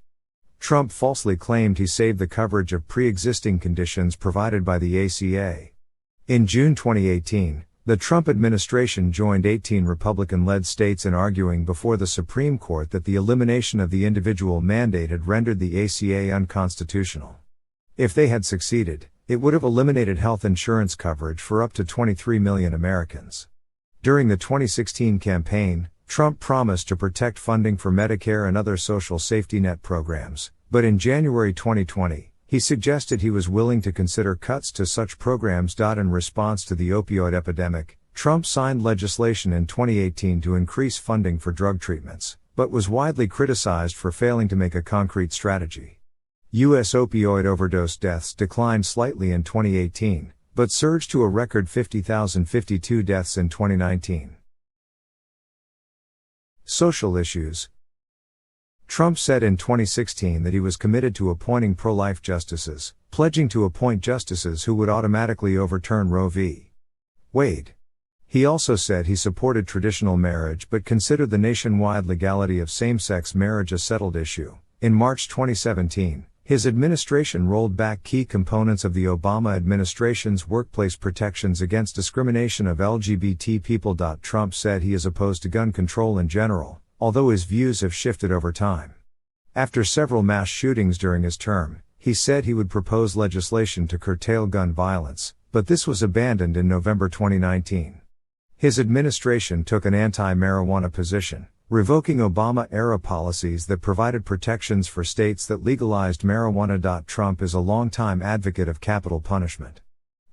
Trump falsely claimed he saved the coverage of pre-existing conditions provided by the ACA. In June 2018, the Trump administration joined 18 Republican-led states in arguing before the Supreme Court that the elimination of the individual mandate had rendered the ACA unconstitutional. If they had succeeded, it would have eliminated health insurance coverage for up to 23 million Americans. During the 2016 campaign, Trump promised to protect funding for Medicare and other social safety net programs, but in January 2020, he suggested he was willing to consider cuts to such programs. In response to the opioid epidemic, Trump signed legislation in 2018 to increase funding for drug treatments, but was widely criticized for failing to make a concrete strategy. U.S. opioid overdose deaths declined slightly in 2018, but surged to a record 50,052 deaths in 2019. Social issues. Trump said in 2016 that he was committed to appointing pro-life justices, pledging to appoint justices who would automatically overturn Roe v. Wade. He also said he supported traditional marriage but considered the nationwide legality of same-sex marriage a settled issue. In March 2017, his administration rolled back key components of the Obama administration's workplace protections against discrimination of LGBT people. Trump said he is opposed to gun control in general, although his views have shifted over time. After several mass shootings during his term, he said he would propose legislation to curtail gun violence, but this was abandoned in November 2019. His administration took an anti-marijuana position, revoking Obama-era policies that provided protections for states that legalized marijuana. Trump is a longtime advocate of capital punishment.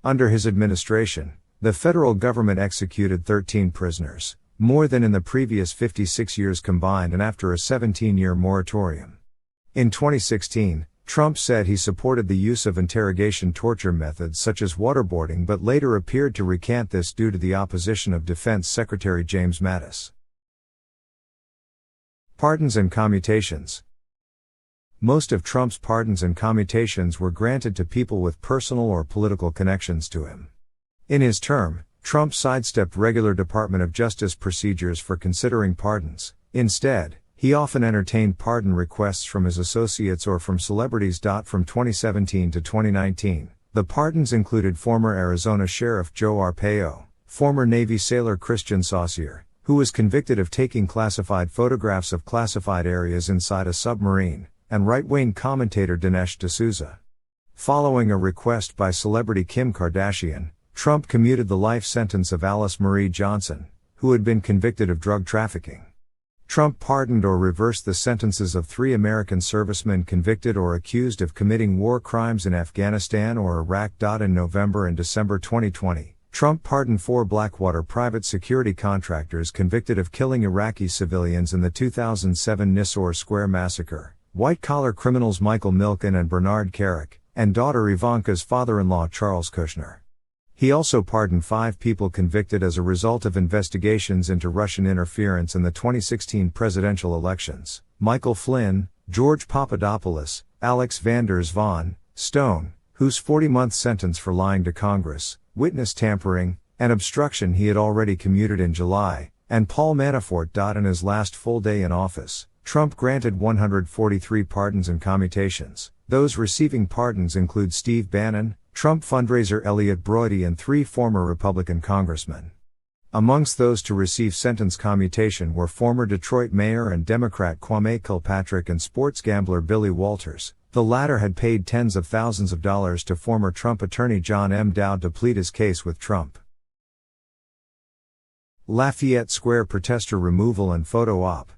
Under his administration, the federal government executed 13 prisoners, more than in the previous 56 years combined, and after a 17-year moratorium. In 2016, Trump said he supported the use of interrogation torture methods such as waterboarding, but later appeared to recant this due to the opposition of Defense Secretary James Mattis. Pardons and commutations. Most of Trump's pardons and commutations were granted to people with personal or political connections to him. In his term, Trump sidestepped regular Department of Justice procedures for considering pardons. Instead, he often entertained pardon requests from his associates or from celebrities. From 2017 to 2019, the pardons included former Arizona Sheriff Joe Arpaio, former Navy sailor Christian Saucier, who was convicted of taking classified photographs of classified areas inside a submarine, and right-wing commentator Dinesh D'Souza. Following a request by celebrity Kim Kardashian, Trump commuted the life sentence of Alice Marie Johnson, who had been convicted of drug trafficking. Trump pardoned or reversed the sentences of 3 American servicemen convicted or accused of committing war crimes in Afghanistan or Iraq. In November and December 2020, Trump pardoned 4 Blackwater private security contractors convicted of killing Iraqi civilians in the 2007 Nisour Square massacre, white-collar criminals Michael Milken and Bernard Kerik, and daughter Ivanka's father-in-law Charles Kushner. He also pardoned 5 people convicted as a result of investigations into Russian interference in the 2016 presidential elections: Michael Flynn, George Papadopoulos, Alex Vander Van Stone, whose 40-month sentence for lying to Congress, witness tampering, and obstruction he had already commuted in July, and Paul Manafort. In his last full day in office, Trump granted 143 pardons and commutations. Those receiving pardons include Steve Bannon, Trump fundraiser Elliot Broidy, and 3 former Republican congressmen. Amongst those to receive sentence commutation were former Detroit mayor and Democrat Kwame Kilpatrick and sports gambler Billy Walters. The latter had paid tens of thousands of dollars to former Trump attorney John M. Dowd to plead his case with Trump. Lafayette Square protester removal and photo op.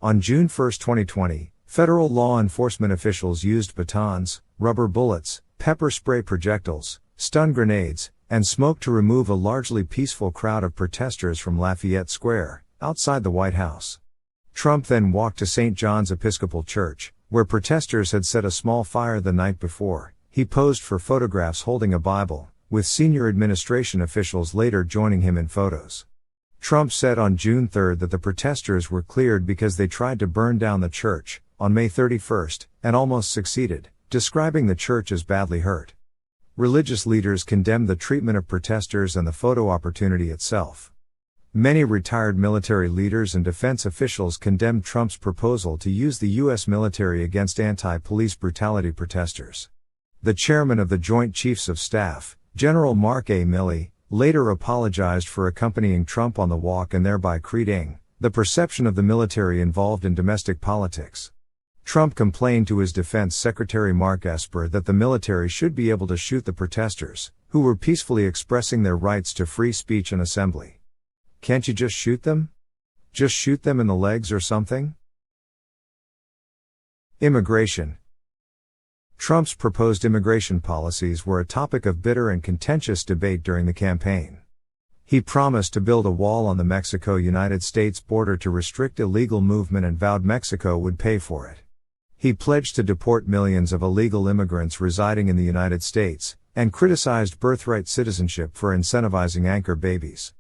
On June 1, 2020, federal law enforcement officials used batons, rubber bullets, pepper spray projectiles, stun grenades, and smoke to remove a largely peaceful crowd of protesters from Lafayette Square, outside the White House. Trump then walked to St. John's Episcopal Church, where protesters had set a small fire the night before. He posed for photographs holding a Bible, with senior administration officials later joining him in photos. Trump said on June 3 that the protesters were cleared because they tried to burn down the church, on May 31, and almost succeeded, describing the church as badly hurt. Religious leaders condemned the treatment of protesters and the photo opportunity itself. Many retired military leaders and defense officials condemned Trump's proposal to use the U.S. military against anti-police brutality protesters. The chairman of the Joint Chiefs of Staff, General Mark A. Milley, later apologized for accompanying Trump on the walk and thereby creating the perception of the military involved in domestic politics. Trump complained to his Defense Secretary Mark Esper that the military should be able to shoot the protesters, who were peacefully expressing their rights to free speech and assembly. Can't you just shoot them? Just shoot them in the legs or something? Immigration. Trump's proposed immigration policies were a topic of bitter and contentious debate during the campaign. He promised to build a wall on the Mexico-United States border to restrict illegal movement and vowed Mexico would pay for it. He pledged to deport millions of illegal immigrants residing in the United States, and criticized birthright citizenship for incentivizing anchor babies.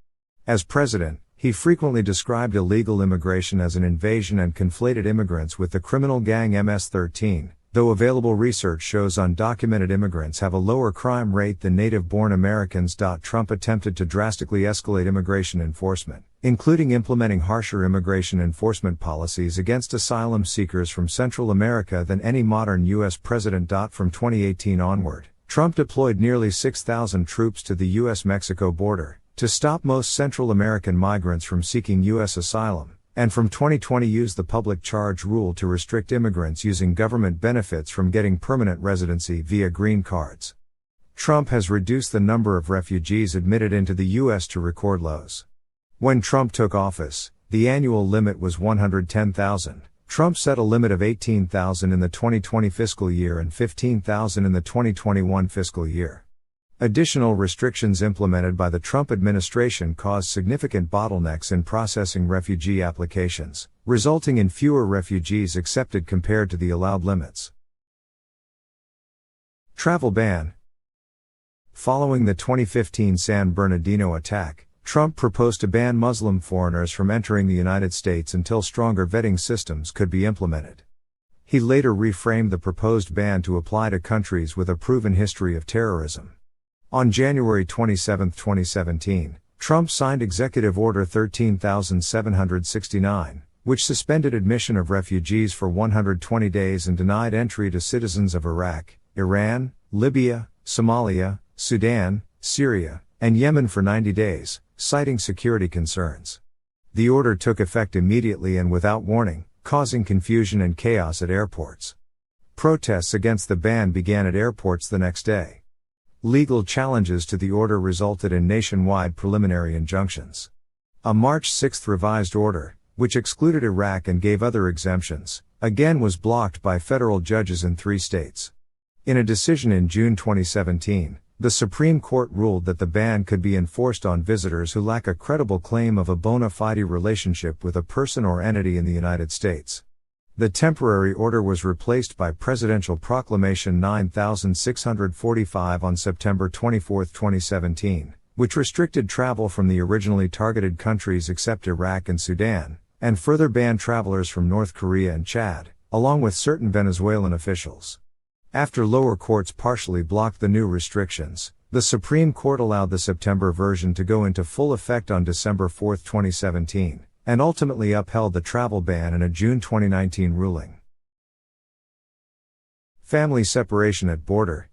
As president, he frequently described illegal immigration as an invasion and conflated immigrants with the criminal gang MS-13, though available research shows undocumented immigrants have a lower crime rate than native-born Americans. Trump attempted to drastically escalate immigration enforcement, including implementing harsher immigration enforcement policies against asylum seekers from Central America than any modern U.S. president. From 2018 onward, Trump deployed nearly 6,000 troops to the U.S.-Mexico border to stop most Central American migrants from seeking U.S. asylum, and from 2020 used the public charge rule to restrict immigrants using government benefits from getting permanent residency via green cards. Trump has reduced the number of refugees admitted into the U.S. to record lows. When Trump took office, the annual limit was 110,000. Trump set a limit of 18,000 in the 2020 fiscal year and 15,000 in the 2021 fiscal year. Additional restrictions implemented by the Trump administration caused significant bottlenecks in processing refugee applications, resulting in fewer refugees accepted compared to the allowed limits. Travel ban. Following the 2015 San Bernardino attack, Trump proposed to ban Muslim foreigners from entering the United States until stronger vetting systems could be implemented. He later reframed the proposed ban to apply to countries with a proven history of terrorism. On January 27, 2017, Trump signed Executive Order 13,769, which suspended admission of refugees for 120 days and denied entry to citizens of Iraq, Iran, Libya, Somalia, Sudan, Syria, and Yemen for 90 days, citing security concerns. The order took effect immediately and without warning, causing confusion and chaos at airports. Protests against the ban began at airports the next day. Legal challenges to the order resulted in nationwide preliminary injunctions. A March 6 revised order, which excluded Iraq and gave other exemptions, again was blocked by federal judges in 3 states. In a decision in June 2017, the Supreme Court ruled that the ban could be enforced on visitors who lack a credible claim of a bona fide relationship with a person or entity in the United States. The temporary order was replaced by Presidential Proclamation 9645 on September 24, 2017, which restricted travel from the originally targeted countries except Iraq and Sudan, and further banned travelers from North Korea and Chad, along with certain Venezuelan officials. After lower courts partially blocked the new restrictions, the Supreme Court allowed the September version to go into full effect on December 4, 2017. And ultimately upheld the travel ban in a June 2019 ruling. Family separation at border.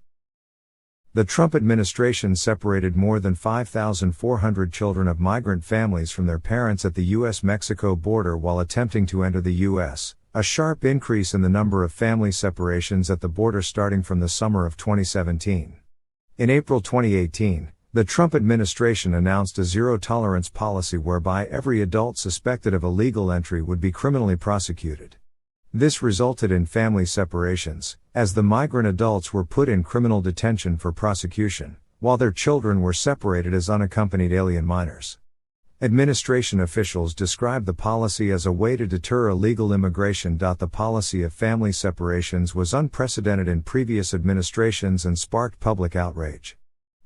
The Trump administration separated more than 5,400 children of migrant families from their parents at the U.S.-Mexico border while attempting to enter the U.S., a sharp increase in the number of family separations at the border starting from the summer of 2017. In April 2018, the Trump administration announced a zero-tolerance policy whereby every adult suspected of illegal entry would be criminally prosecuted. This resulted in family separations, as the migrant adults were put in criminal detention for prosecution, while their children were separated as unaccompanied alien minors. Administration officials described the policy as a way to deter illegal immigration. The policy of family separations was unprecedented in previous administrations and sparked public outrage.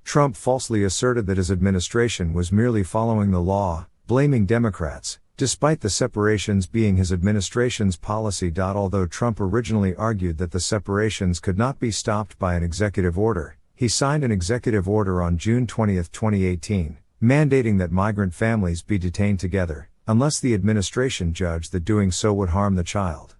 Trump falsely asserted that his administration was merely following the law, blaming Democrats, despite the separations being his administration's policy. Although Trump originally argued that the separations could not be stopped by an executive order, he signed an executive order on June 20, 2018, mandating that migrant families be detained together, unless the administration judged that doing so would harm the child.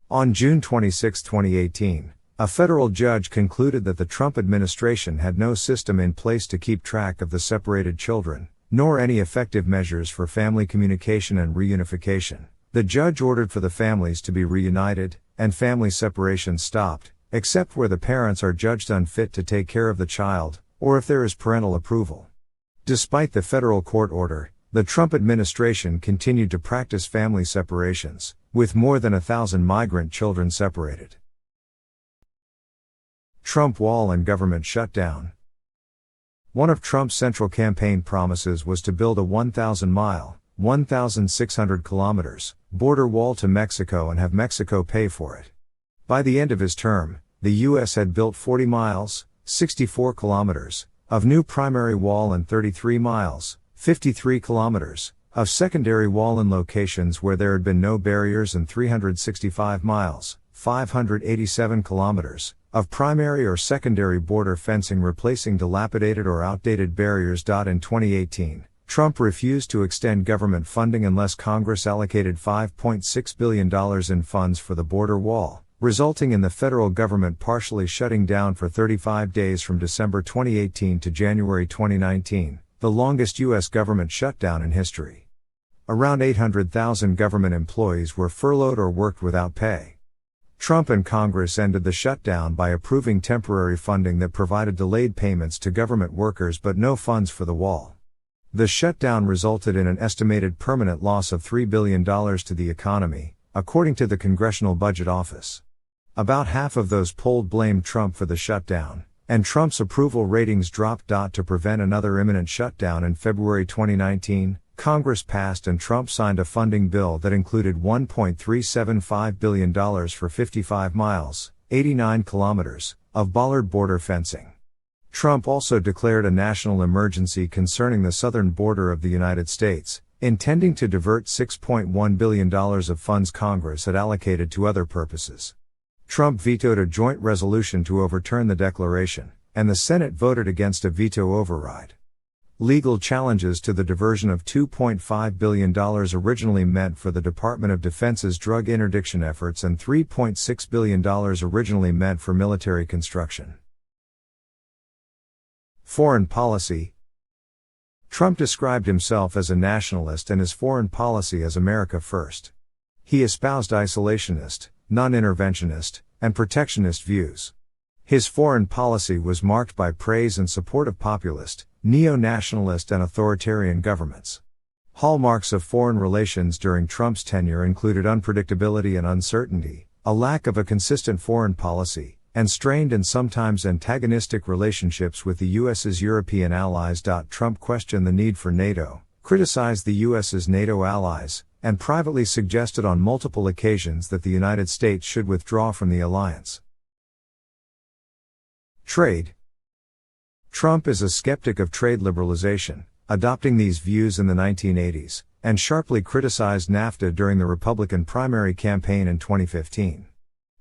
On June 26, 2018, a federal judge concluded that the Trump administration had no system in place to keep track of the separated children, nor any effective measures for family communication and reunification. The judge ordered for the families to be reunited, and family separation stopped, except where the parents are judged unfit to take care of the child, or if there is parental approval. Despite the federal court order, the Trump administration continued to practice family separations, with more than 1,000 migrant children separated. Trump wall and government shutdown. One of Trump's central campaign promises was to build a 1,000-mile, 1,600 kilometers, border wall to Mexico and have Mexico pay for it. By the end of his term, the U.S. had built 40 miles, 64 kilometers, of new primary wall and 33 miles, 53 kilometers, of secondary wall in locations where there had been no barriers and 365 miles, 587 kilometers, of primary or secondary border fencing replacing dilapidated or outdated barriers. In 2018, Trump refused to extend government funding unless Congress allocated $5.6 billion in funds for the border wall, resulting in the federal government partially shutting down for 35 days from December 2018 to January 2019, the longest U.S. government shutdown in history. Around 800,000 government employees were furloughed or worked without pay. Trump and Congress ended the shutdown by approving temporary funding that provided delayed payments to government workers but no funds for the wall. The shutdown resulted in an estimated permanent loss of $3 billion to the economy, according to the Congressional Budget Office. About half of those polled blamed Trump for the shutdown, and Trump's approval ratings dropped. To prevent another imminent shutdown in February 2019, Congress passed and Trump signed a funding bill that included $1.375 billion for 55 miles, 89 kilometers, of bollard border fencing. Trump also declared a national emergency concerning the southern border of the United States, intending to divert $6.1 billion of funds Congress had allocated to other purposes. Trump vetoed a joint resolution to overturn the declaration, and the Senate voted against a veto override. Legal challenges to the diversion of $2.5 billion originally meant for the Department of Defense's drug interdiction efforts and $3.6 billion originally meant for military construction. Foreign policy. Trump described himself as a nationalist and his foreign policy as America first. He espoused isolationist, non-interventionist, and protectionist views. His foreign policy was marked by praise and support of populist, neo-nationalist and authoritarian governments. Hallmarks of foreign relations during Trump's tenure included unpredictability and uncertainty, a lack of a consistent foreign policy, and strained and sometimes antagonistic relationships with the U.S.'s European allies. Trump questioned the need for NATO, criticized the U.S.'s NATO allies, and privately suggested on multiple occasions that the United States should withdraw from the alliance. Trade. Trump is a skeptic of trade liberalization, adopting these views in the 1980s, and sharply criticized NAFTA during the Republican primary campaign in 2015.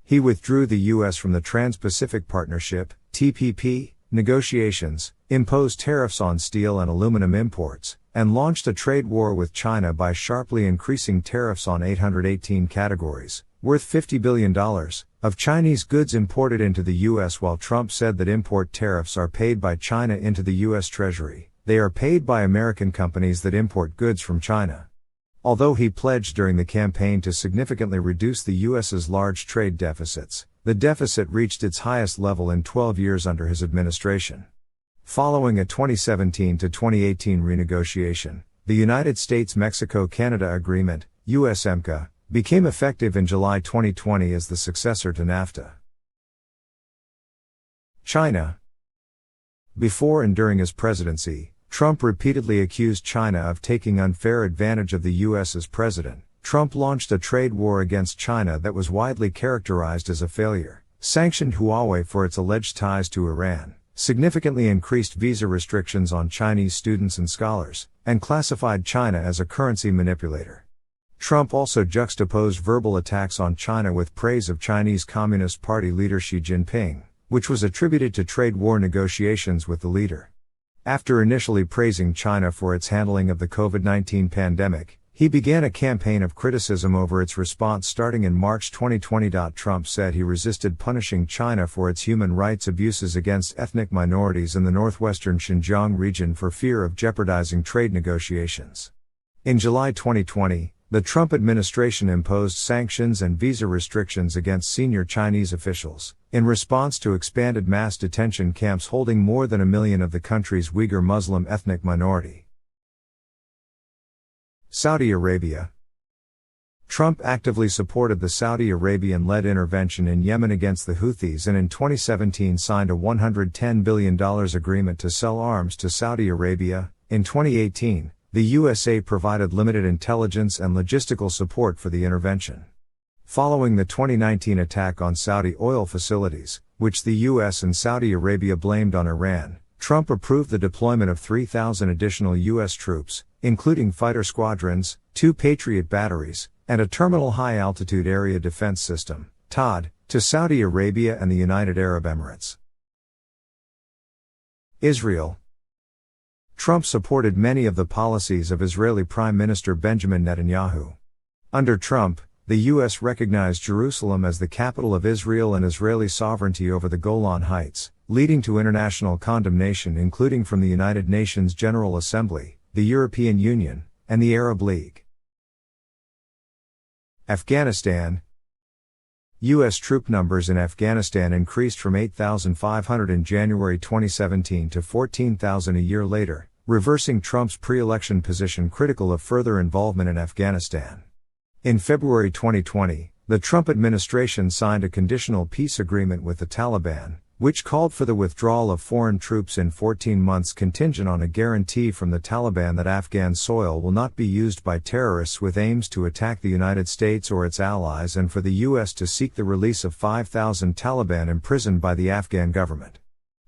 He withdrew the U.S. from the Trans-Pacific Partnership, TPP, negotiations, imposed tariffs on steel and aluminum imports, and launched a trade war with China by sharply increasing tariffs on 818 categories, worth $50 billion, of Chinese goods imported into the U.S. While Trump said that import tariffs are paid by China into the U.S. Treasury, they are paid by American companies that import goods from China. Although he pledged during the campaign to significantly reduce the U.S.'s large trade deficits, the deficit reached its highest level in 12 years under his administration. Following a 2017 to 2018 renegotiation, the United States-Mexico-Canada Agreement, USMCA, became effective in July 2020 as the successor to NAFTA. China. Before and during his presidency, Trump repeatedly accused China of taking unfair advantage of the U.S. as president. Trump launched a trade war against China that was widely characterized as a failure, sanctioned Huawei for its alleged ties to Iran, significantly increased visa restrictions on Chinese students and scholars, and classified China as a currency manipulator. Trump also juxtaposed verbal attacks on China with praise of Chinese Communist Party leader Xi Jinping, which was attributed to trade war negotiations with the leader. After initially praising China for its handling of the COVID-19 pandemic, he began a campaign of criticism over its response starting in March 2020. Trump said he resisted punishing China for its human rights abuses against ethnic minorities in the northwestern Xinjiang region for fear of jeopardizing trade negotiations. In July 2020, the Trump administration imposed sanctions and visa restrictions against senior Chinese officials, in response to expanded mass detention camps holding more than 1 million of the country's Uyghur Muslim ethnic minority. Saudi Arabia. Trump actively supported the Saudi Arabian-led intervention in Yemen against the Houthis and in 2017 signed a $110 billion agreement to sell arms to Saudi Arabia. In 2018, the USA provided limited intelligence and logistical support for the intervention. Following the 2019 attack on Saudi oil facilities, which the US and Saudi Arabia blamed on Iran, Trump approved the deployment of 3,000 additional US troops, including fighter squadrons, 2 Patriot batteries, and a Terminal High Altitude Area Defense System, THAAD, to Saudi Arabia and the United Arab Emirates. Israel. Trump supported many of the policies of Israeli Prime Minister Benjamin Netanyahu. Under Trump, the U.S. recognized Jerusalem as the capital of Israel and Israeli sovereignty over the Golan Heights, leading to international condemnation including from the United Nations General Assembly, the European Union, and the Arab League. Afghanistan. U.S. troop numbers in Afghanistan increased from 8,500 in January 2017 to 14,000 a year later, reversing Trump's pre-election position critical of further involvement in Afghanistan. In February 2020, the Trump administration signed a conditional peace agreement with the Taliban, which called for the withdrawal of foreign troops in 14 months contingent on a guarantee from the Taliban that Afghan soil will not be used by terrorists with aims to attack the United States or its allies and for the U.S. to seek the release of 5,000 Taliban imprisoned by the Afghan government.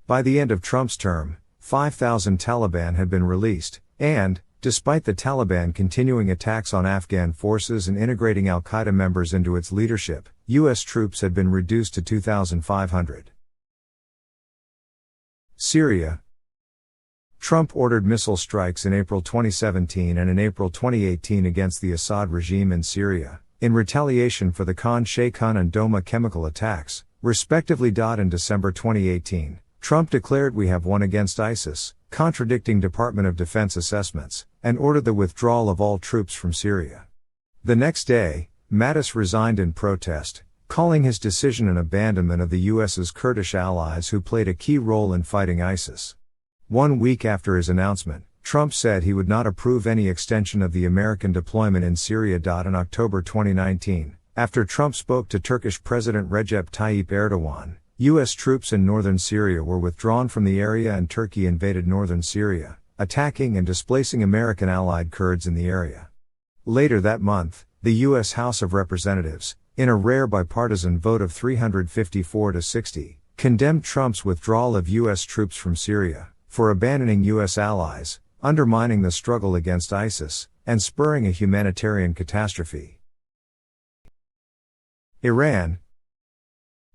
By the end of Trump's term, 5,000 Taliban had been released, and, despite the Taliban continuing attacks on Afghan forces and integrating al-Qaeda members into its leadership, U.S. troops had been reduced to 2,500. Syria. Trump ordered missile strikes in April 2017 and in April 2018 against the Assad regime in Syria, in retaliation for the Khan Sheikhoun and Douma chemical attacks, respectively. In December 2018, Trump declared "We have won against ISIS," contradicting Department of Defense assessments, and ordered the withdrawal of all troops from Syria. The next day, Mattis resigned in protest, calling his decision an abandonment of the U.S.'s Kurdish allies who played a key role in fighting ISIS. 1 week after his announcement, Trump said he would not approve any extension of the American deployment in Syria. In October 2019, after Trump spoke to Turkish President Recep Tayyip Erdogan, U.S. troops in northern Syria were withdrawn from the area and Turkey invaded northern Syria, attacking and displacing American allied Kurds in the area. Later that month, the U.S. House of Representatives, in a rare bipartisan vote of 354 to 60, condemned Trump's withdrawal of U.S. troops from Syria, for abandoning U.S. allies, undermining the struggle against ISIS, and spurring a humanitarian catastrophe. Iran.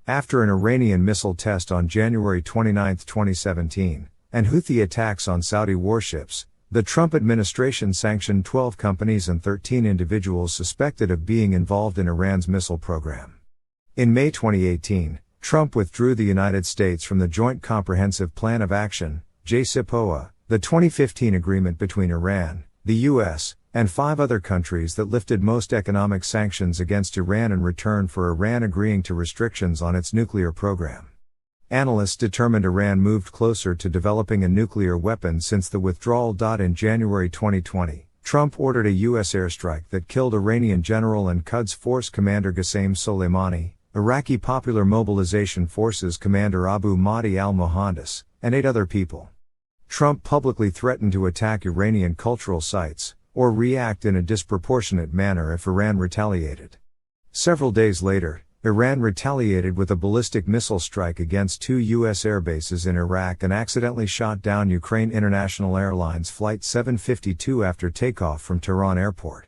After an Iranian missile test on January 29, 2017, and Houthi attacks on Saudi warships, the Trump administration sanctioned 12 companies and 13 individuals suspected of being involved in Iran's missile program. In May 2018, Trump withdrew the United States from the Joint Comprehensive Plan of Action, JCPOA, the 2015 agreement between Iran, the U.S., and 5 other countries that lifted most economic sanctions against Iran in return for Iran agreeing to restrictions on its nuclear program. Analysts determined Iran moved closer to developing a nuclear weapon since the withdrawal. In January 2020, Trump ordered a U.S. airstrike that killed Iranian general and Quds Force commander Qasem Soleimani, Iraqi Popular Mobilization Forces commander Abu Mahdi al-Mohandes, and 8 other people. Trump publicly threatened to attack Iranian cultural sites, or react in a disproportionate manner if Iran retaliated. Several days later, Iran retaliated with a ballistic missile strike against 2 U.S. airbases in Iraq and accidentally shot down Ukraine International Airlines Flight 752 after takeoff from Tehran Airport.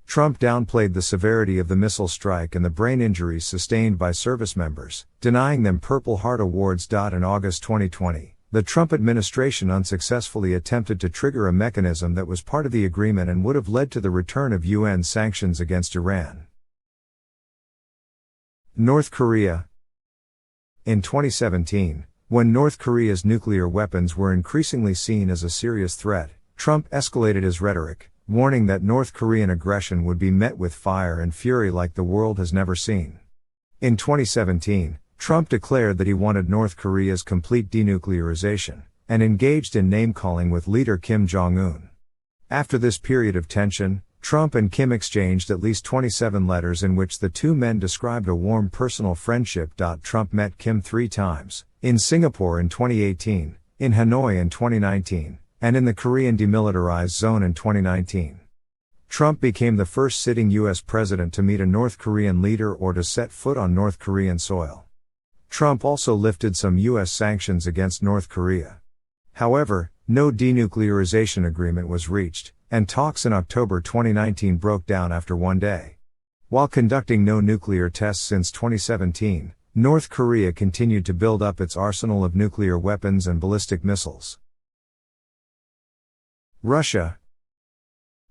Trump downplayed the severity of the missile strike and the brain injuries sustained by service members, denying them Purple Heart awards. In August 2020, the Trump administration unsuccessfully attempted to trigger a mechanism that was part of the agreement and would have led to the return of UN sanctions against Iran. North Korea. In 2017, when North Korea's nuclear weapons were increasingly seen as a serious threat, Trump escalated his rhetoric, warning that North Korean aggression would be met with fire and fury like the world has never seen. In 2017, Trump declared that he wanted North Korea's complete denuclearization, and engaged in name-calling with leader Kim Jong-un. After this period of tension, Trump and Kim exchanged at least 27 letters in which the two men described a warm personal friendship. Trump met Kim 3 times, in Singapore in 2018, in Hanoi in 2019, and in the Korean Demilitarized Zone in 2019. Trump became the first sitting U.S. president to meet a North Korean leader or to set foot on North Korean soil. Trump also lifted some U.S. sanctions against North Korea. However, no denuclearization agreement was reached, and talks in October 2019 broke down after one day. While conducting no nuclear tests since 2017, North Korea continued to build up its arsenal of nuclear weapons and ballistic missiles. Russia.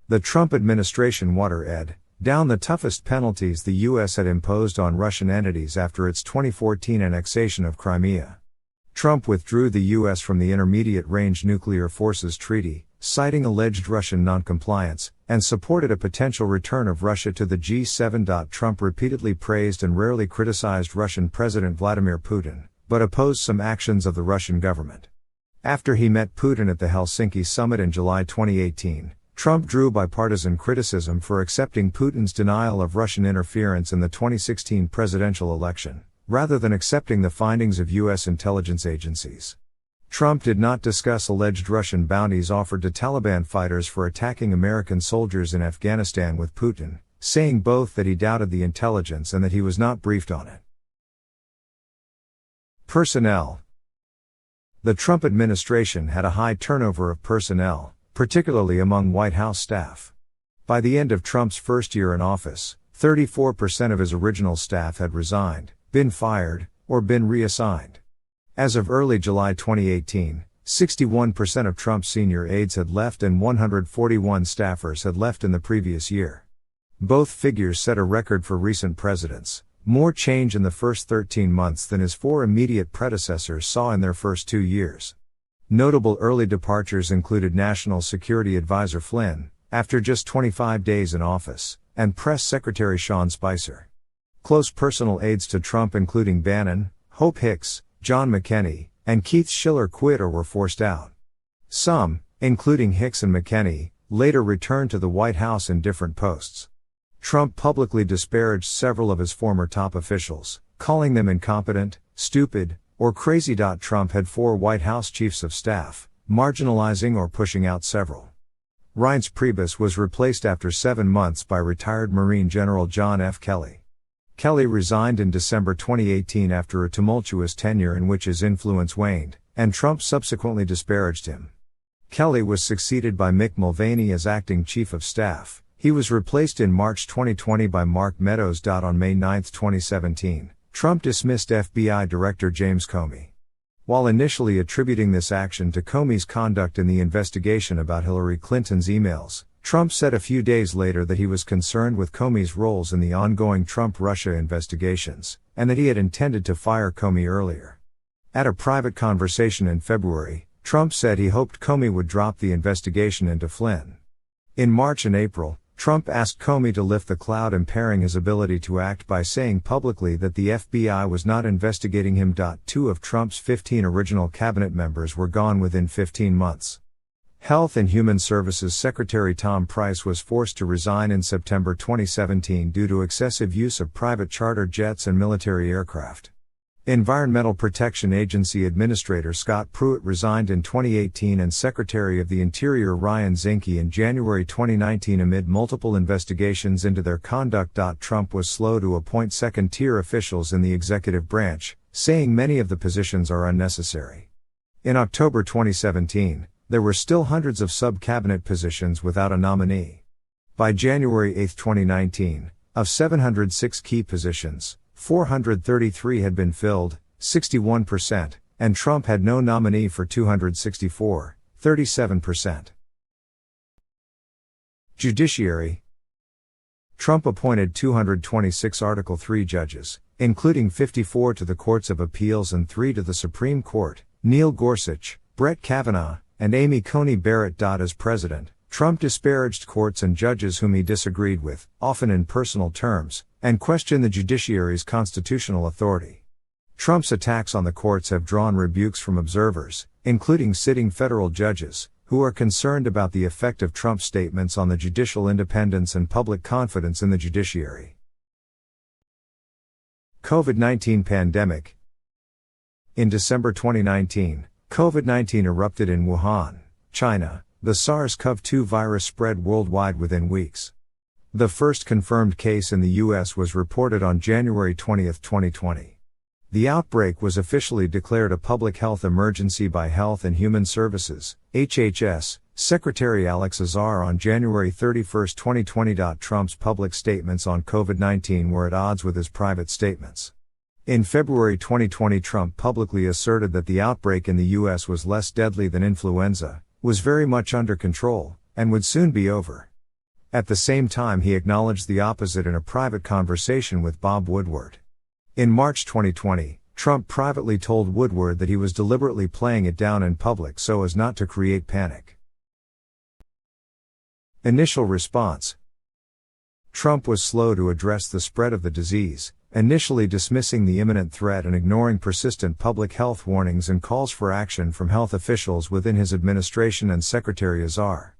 The Trump administration watered down the toughest penalties the U.S. had imposed on Russian entities after its 2014 annexation of Crimea. Trump withdrew the U.S. from the Intermediate Range Nuclear Forces Treaty, citing alleged Russian noncompliance, and supported a potential return of Russia to the G7. Trump repeatedly praised and rarely criticized Russian President Vladimir Putin, but opposed some actions of the Russian government. After he met Putin at the Helsinki summit in July 2018, Trump drew bipartisan criticism for accepting Putin's denial of Russian interference in the 2016 presidential election, rather than accepting the findings of U.S. intelligence agencies. Trump did not discuss alleged Russian bounties offered to Taliban fighters for attacking American soldiers in Afghanistan with Putin, saying both that he doubted the intelligence and that he was not briefed on it. Personnel. The Trump administration had a high turnover of personnel, particularly among White House staff. By the end of Trump's first year in office, 34% of his original staff had resigned, been fired, or been reassigned. As of early July 2018, 61% of Trump's senior aides had left and 141 staffers had left in the previous year. Both figures set a record for recent presidents, more change in the first 13 months than his 4 immediate predecessors saw in their first 2 years. Notable early departures included National Security Advisor Flynn, after just 25 days in office, and Press Secretary Sean Spicer. Close personal aides to Trump including Bannon, Hope Hicks, John McKinney, and Keith Schiller quit or were forced out. Some, including Hicks and McKinney, later returned to the White House in different posts. Trump publicly disparaged several of his former top officials, calling them incompetent, stupid, or crazy. Trump had 4 White House chiefs of staff, marginalizing or pushing out several. Reince Priebus was replaced after 7 months by retired Marine General John F. Kelly. Kelly resigned in December 2018 after a tumultuous tenure in which his influence waned, and Trump subsequently disparaged him. Kelly was succeeded by Mick Mulvaney as acting chief of staff. He was replaced in March 2020 by Mark Meadows. On May 9, 2017, Trump dismissed FBI Director James Comey. While initially attributing this action to Comey's conduct in the investigation about Hillary Clinton's emails, Trump said a few days later that he was concerned with Comey's roles in the ongoing Trump-Russia investigations, and that he had intended to fire Comey earlier. At a private conversation in February, Trump said he hoped Comey would drop the investigation into Flynn. In March and April, Trump asked Comey to lift the cloud impairing his ability to act by saying publicly that the FBI was not investigating him. 2 of Trump's 15 original cabinet members were gone within 15 months. Health and Human Services Secretary Tom Price was forced to resign in September 2017 due to excessive use of private charter jets and military aircraft. Environmental Protection Agency Administrator Scott Pruitt resigned in 2018 and Secretary of the Interior Ryan Zinke in January 2019 amid multiple investigations into their conduct. Trump was slow to appoint second-tier officials in the executive branch, saying many of the positions are unnecessary. In October 2017, there were still hundreds of sub-cabinet positions without a nominee. By January 8, 2019, of 706 key positions, 433 had been filled, 61%, and Trump had no nominee for 264, 37%. Judiciary. Trump appointed 226 Article III judges, including 54 to the Courts of Appeals and 3 to the Supreme Court, Neil Gorsuch, Brett Kavanaugh, and Amy Coney Barrett. As president, Trump disparaged courts and judges whom he disagreed with, often in personal terms, and questioned the judiciary's constitutional authority. Trump's attacks on the courts have drawn rebukes from observers, including sitting federal judges, who are concerned about the effect of Trump's statements on the judicial independence and public confidence in the judiciary. COVID-19 pandemic. In December 2019, COVID-19 erupted in Wuhan, China. The SARS-CoV-2 virus spread worldwide within weeks. The first confirmed case in the U.S. was reported on January 20, 2020. The outbreak was officially declared a public health emergency by Health and Human Services, HHS, Secretary Alex Azar on January 31, 2020. Trump's public statements on COVID-19 were at odds with his private statements. In February 2020, Trump publicly asserted that the outbreak in the U.S. was less deadly than influenza, was very much under control, and would soon be over. At the same time, he acknowledged the opposite in a private conversation with Bob Woodward. In March 2020, Trump privately told Woodward that he was deliberately playing it down in public so as not to create panic. Initial response. Trump was slow to address the spread of the disease, initially dismissing the imminent threat and ignoring persistent public health warnings and calls for action from health officials within his administration and Secretary Azar.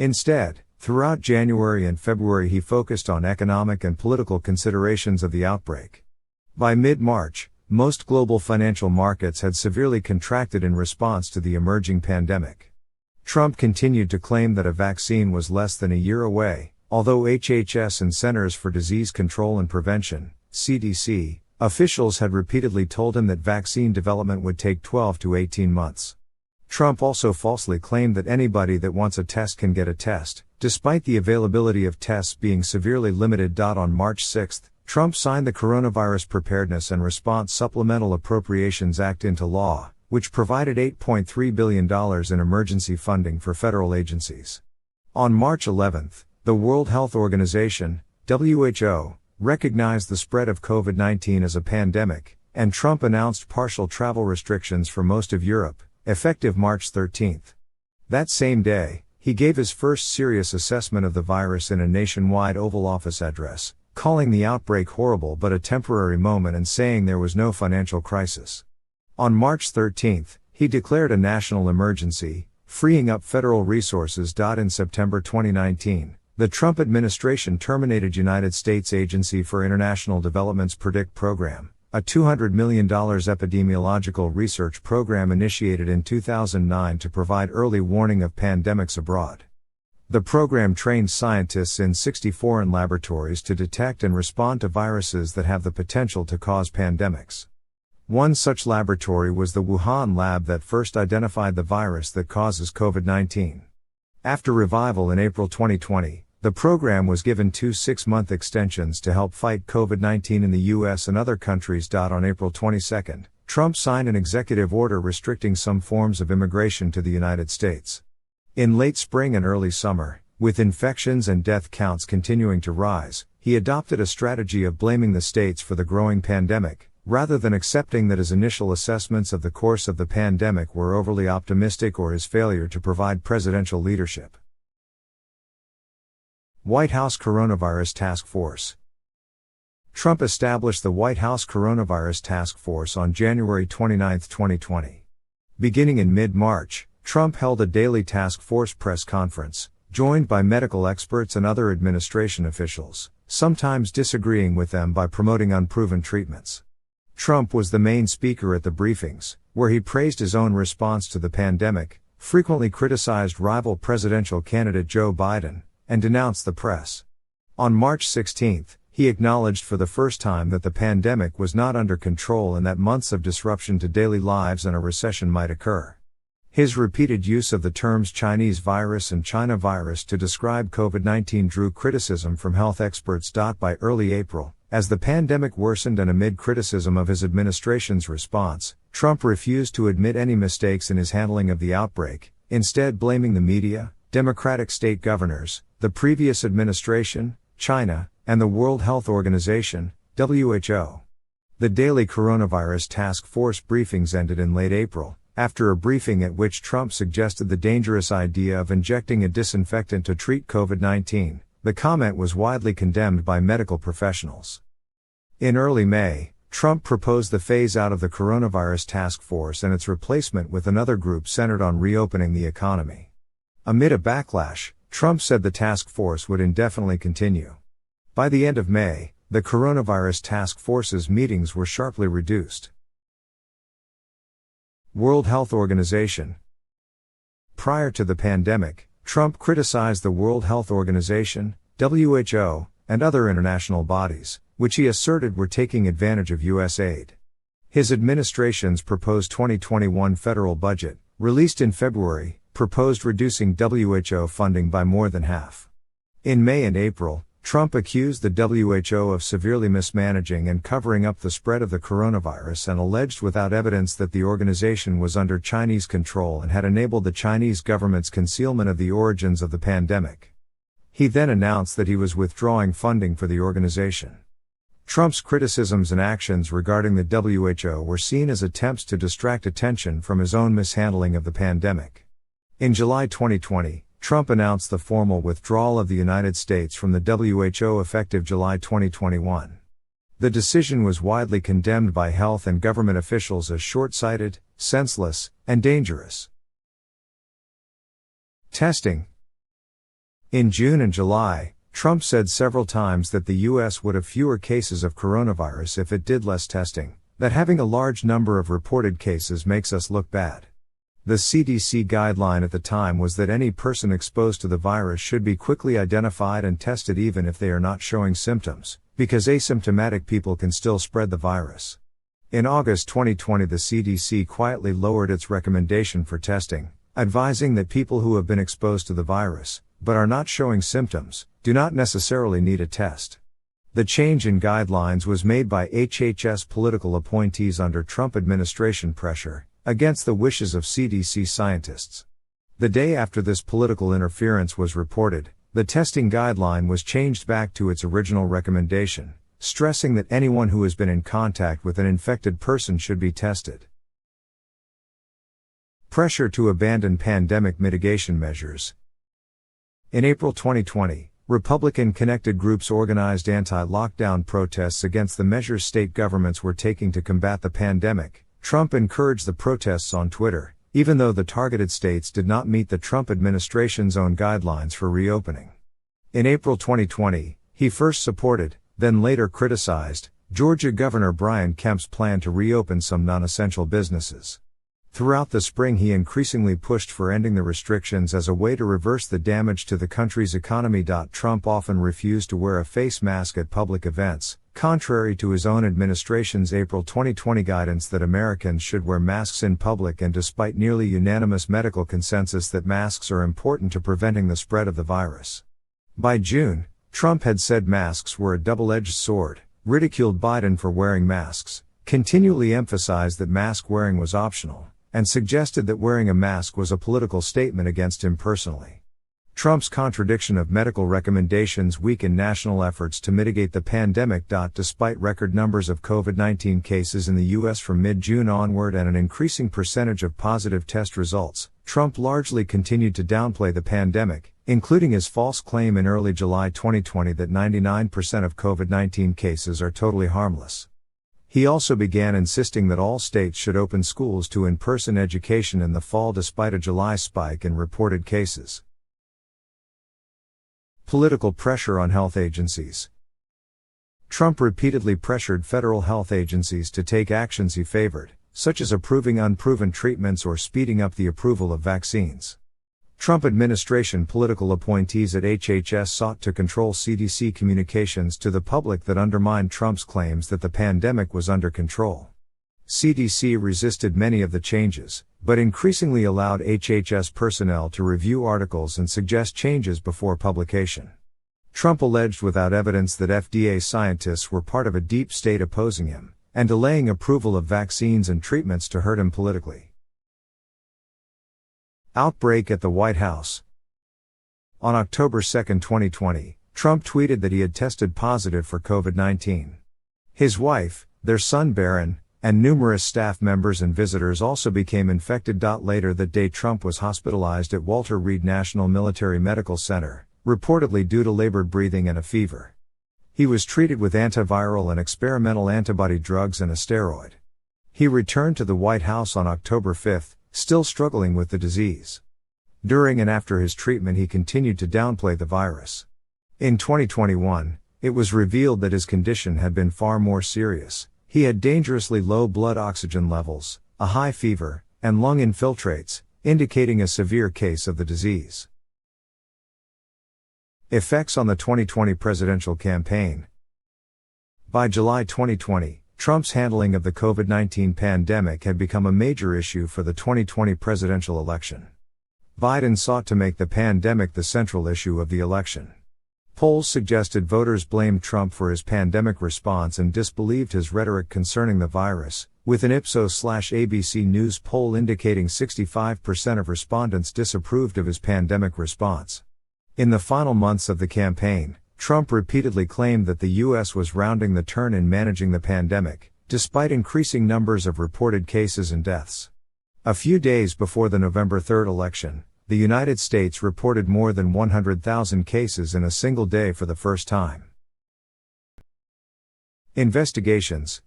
Instead, throughout January and February he focused on economic and political considerations of the outbreak. By mid-March, most global financial markets had severely contracted in response to the emerging pandemic. Trump continued to claim that a vaccine was less than a year away, although HHS and Centers for Disease Control and Prevention, CDC, officials had repeatedly told him that vaccine development would take 12 to 18 months. Trump also falsely claimed that anybody that wants a test can get a test, despite the availability of tests being severely limited. On March 6, Trump signed the Coronavirus Preparedness and Response Supplemental Appropriations Act into law, which provided $8.3 billion in emergency funding for federal agencies. On March 11, the World Health Organization, WHO, recognized the spread of COVID-19 as a pandemic, and Trump announced partial travel restrictions for most of Europe, effective March 13. That same day, he gave his first serious assessment of the virus in a nationwide Oval Office address, calling the outbreak horrible but a temporary moment and saying there was no financial crisis. On March 13, he declared a national emergency, freeing up federal resources. In September 2019, the Trump administration terminated United States Agency for International Development's PREDICT program, a $200 million epidemiological research program initiated in 2009 to provide early warning of pandemics abroad. The program trained scientists in 60 foreign laboratories to detect and respond to viruses that have the potential to cause pandemics. One such laboratory was the Wuhan lab that first identified the virus that causes COVID-19. After revival in April 2020, the program was given 2 6-month extensions to help fight COVID-19 in the U.S. and other countries. On April 22, Trump signed an executive order restricting some forms of immigration to the United States. In late spring and early summer, with infections and death counts continuing to rise, he adopted a strategy of blaming the states for the growing pandemic, rather than accepting that his initial assessments of the course of the pandemic were overly optimistic or his failure to provide presidential leadership. White House Coronavirus Task Force. Trump established the White House Coronavirus Task Force on January 29, 2020. Beginning in mid-March, Trump held a daily task force press conference, joined by medical experts and other administration officials, sometimes disagreeing with them by promoting unproven treatments. Trump was the main speaker at the briefings, where he praised his own response to the pandemic, frequently criticized rival presidential candidate Joe Biden, and denounced the press. On March 16, he acknowledged for the first time that the pandemic was not under control and that months of disruption to daily lives and a recession might occur. His repeated use of the terms Chinese virus and China virus to describe COVID-19 drew criticism from health experts. By early April, as the pandemic worsened and amid criticism of his administration's response, Trump refused to admit any mistakes in his handling of the outbreak, instead blaming the media, Democratic state governors, the previous administration, China, and the World Health Organization, WHO. The daily coronavirus task force briefings ended in late April, after a briefing at which Trump suggested the dangerous idea of injecting a disinfectant to treat COVID-19, the comment was widely condemned by medical professionals. In early May, Trump proposed the phase-out of the coronavirus task force and its replacement with another group centered on reopening the economy. Amid a backlash, Trump said the task force would indefinitely continue. By the end of May, the coronavirus task force's meetings were sharply reduced. World Health Organization. Prior to the pandemic, Trump criticized the World Health Organization, WHO, and other international bodies, which he asserted were taking advantage of U.S. aid. His administration's proposed 2021 federal budget, released in February, proposed reducing WHO funding by more than half. In May and April, Trump accused the WHO of severely mismanaging and covering up the spread of the coronavirus and alleged without evidence that the organization was under Chinese control and had enabled the Chinese government's concealment of the origins of the pandemic. He then announced that he was withdrawing funding for the organization. Trump's criticisms and actions regarding the WHO were seen as attempts to distract attention from his own mishandling of the pandemic. In July 2020, Trump announced the formal withdrawal of the United States from the WHO effective July 2021. The decision was widely condemned by health and government officials as short-sighted, senseless, and dangerous. Testing. In June and July, Trump said several times that the U.S. would have fewer cases of coronavirus if it did less testing, that having a large number of reported cases makes us look bad. The CDC guideline at the time was that any person exposed to the virus should be quickly identified and tested even if they are not showing symptoms, because asymptomatic people can still spread the virus. In August 2020, the CDC quietly lowered its recommendation for testing, advising that people who have been exposed to the virus, but are not showing symptoms, do not necessarily need a test. The change in guidelines was made by HHS political appointees under Trump administration pressure, against the wishes of CDC scientists. The day after this political interference was reported, the testing guideline was changed back to its original recommendation, stressing that anyone who has been in contact with an infected person should be tested. Pressure to abandon pandemic mitigation measures. In April 2020, Republican-connected groups organized anti-lockdown protests against the measures state governments were taking to combat the pandemic. Trump encouraged the protests on Twitter, even though the targeted states did not meet the Trump administration's own guidelines for reopening. In April 2020, he first supported, then later criticized, Georgia Governor Brian Kemp's plan to reopen some non-essential businesses. Throughout the spring, he increasingly pushed for ending the restrictions as a way to reverse the damage to the country's economy. Trump often refused to wear a face mask at public events, contrary to his own administration's April 2020 guidance that Americans should wear masks in public, and despite nearly unanimous medical consensus that masks are important to preventing the spread of the virus. By June, Trump had said masks were a double-edged sword, ridiculed Biden for wearing masks, continually emphasized that mask wearing was optional, and suggested that wearing a mask was a political statement against him personally. Trump's contradiction of medical recommendations weakened national efforts to mitigate the pandemic. Despite record numbers of COVID-19 cases in the U.S. from mid-June onward and an increasing percentage of positive test results, Trump largely continued to downplay the pandemic, including his false claim in early July 2020 that 99% of COVID-19 cases are totally harmless. He also began insisting that all states should open schools to in-person education in the fall despite a July spike in reported cases. Political pressure on health agencies. Trump repeatedly pressured federal health agencies to take actions he favored, such as approving unproven treatments or speeding up the approval of vaccines. Trump administration political appointees at HHS sought to control CDC communications to the public that undermined Trump's claims that the pandemic was under control. CDC resisted many of the changes, but increasingly allowed HHS personnel to review articles and suggest changes before publication. Trump alleged without evidence that FDA scientists were part of a deep state opposing him, and delaying approval of vaccines and treatments to hurt him politically. Outbreak at the White House. On October 2, 2020, Trump tweeted that he had tested positive for COVID-19. His wife, their son Barron, and numerous staff members and visitors also became infected. Later that day, Trump was hospitalized at Walter Reed National Military Medical Center, reportedly due to labored breathing and a fever. He was treated with antiviral and experimental antibody drugs and a steroid. He returned to the White House on October 5, still struggling with the disease. During and after his treatment, he continued to downplay the virus. In 2021, it was revealed that his condition had been far more serious. He had dangerously low blood oxygen levels, a high fever, and lung infiltrates, indicating a severe case of the disease. Effects on the 2020 presidential campaign. By July 2020, Trump's handling of the COVID-19 pandemic had become a major issue for the 2020 presidential election. Biden sought to make the pandemic the central issue of the election. Polls suggested voters blamed Trump for his pandemic response and disbelieved his rhetoric concerning the virus, with an Ipsos/ABC News poll indicating 65% of respondents disapproved of his pandemic response. In the final months of the campaign, Trump repeatedly claimed that the U.S. was rounding the turn in managing the pandemic, despite increasing numbers of reported cases and deaths. A few days before the November 3 election, the United States reported more than 100,000 cases in a single day for the first time. Investigations.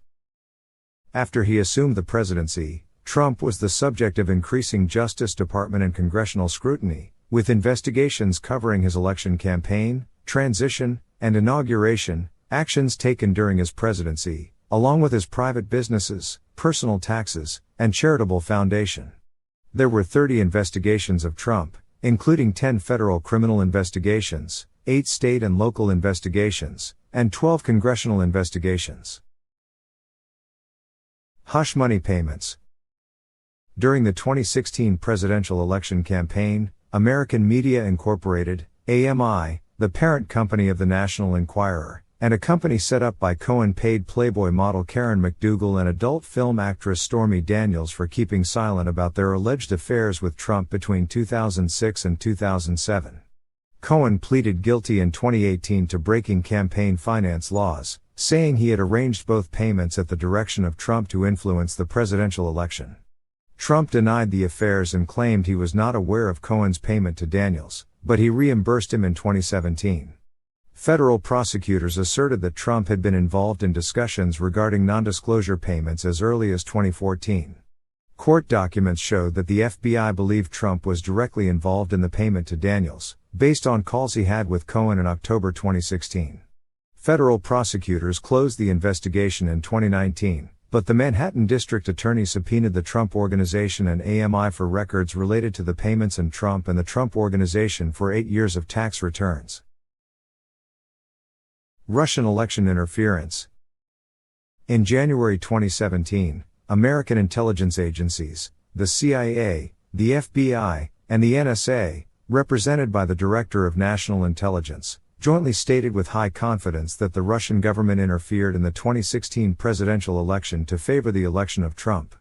After he assumed the presidency, Trump was the subject of increasing Justice Department and congressional scrutiny, with investigations covering his election campaign, transition, and inauguration, actions taken during his presidency, along with his private businesses, personal taxes, and charitable foundation. There were 30 investigations of Trump, including 10 federal criminal investigations, 8 state and local investigations, and 12 congressional investigations. Hush money payments. During the 2016 presidential election campaign, American Media Incorporated, AMI, the parent company of the National Enquirer, and a company set up by Cohen paid Playboy model Karen McDougal and adult film actress Stormy Daniels for keeping silent about their alleged affairs with Trump between 2006 and 2007. Cohen pleaded guilty in 2018 to breaking campaign finance laws, saying he had arranged both payments at the direction of Trump to influence the presidential election. Trump denied the affairs and claimed he was not aware of Cohen's payment to Daniels, but he reimbursed him in 2017. Federal prosecutors asserted that Trump had been involved in discussions regarding non-disclosure payments as early as 2014. Court documents showed that the FBI believed Trump was directly involved in the payment to Daniels, based on calls he had with Cohen in October 2016. Federal prosecutors closed the investigation in 2019, but the Manhattan District Attorney subpoenaed the Trump Organization and AMI for records related to the payments and Trump and the Trump Organization for 8 years of tax returns. Russian election interference. In January 2017, American intelligence agencies, the CIA, the FBI, and the NSA, represented by the Director of National Intelligence, jointly stated with high confidence that the Russian government interfered in the 2016 presidential election to favor the election of Trump.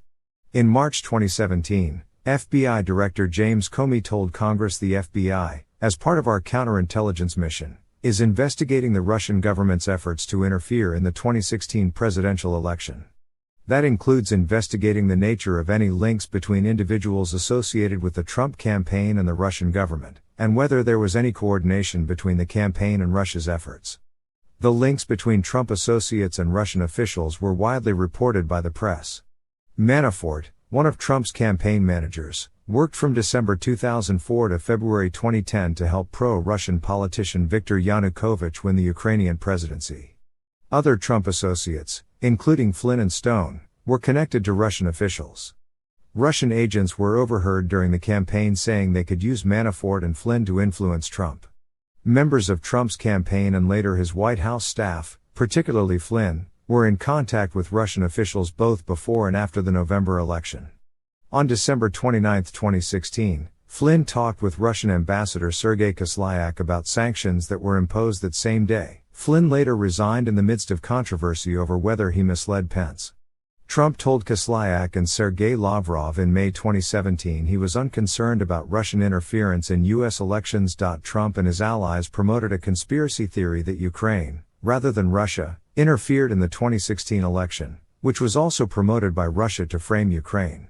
In March 2017, FBI Director James Comey told Congress the FBI, as part of our counterintelligence mission, is investigating the Russian government's efforts to interfere in the 2016 presidential election. That includes investigating the nature of any links between individuals associated with the Trump campaign and the Russian government, and whether there was any coordination between the campaign and Russia's efforts. The links between Trump associates and Russian officials were widely reported by the press. Manafort, one of Trump's campaign managers, worked from December 2004 to February 2010 to help pro-Russian politician Viktor Yanukovych win the Ukrainian presidency. Other Trump associates, including Flynn and Stone, were connected to Russian officials. Russian agents were overheard during the campaign saying they could use Manafort and Flynn to influence Trump. Members of Trump's campaign and later his White House staff, particularly Flynn, were in contact with Russian officials both before and after the November election. On December 29, 2016, Flynn talked with Russian Ambassador Sergei Kislyak about sanctions that were imposed that same day. Flynn later resigned in the midst of controversy over whether he misled Pence. Trump told Kislyak and Sergei Lavrov in May 2017 he was unconcerned about Russian interference in U.S. elections. Trump and his allies promoted a conspiracy theory that Ukraine, rather than Russia, interfered in the 2016 election, which was also promoted by Russia to frame Ukraine.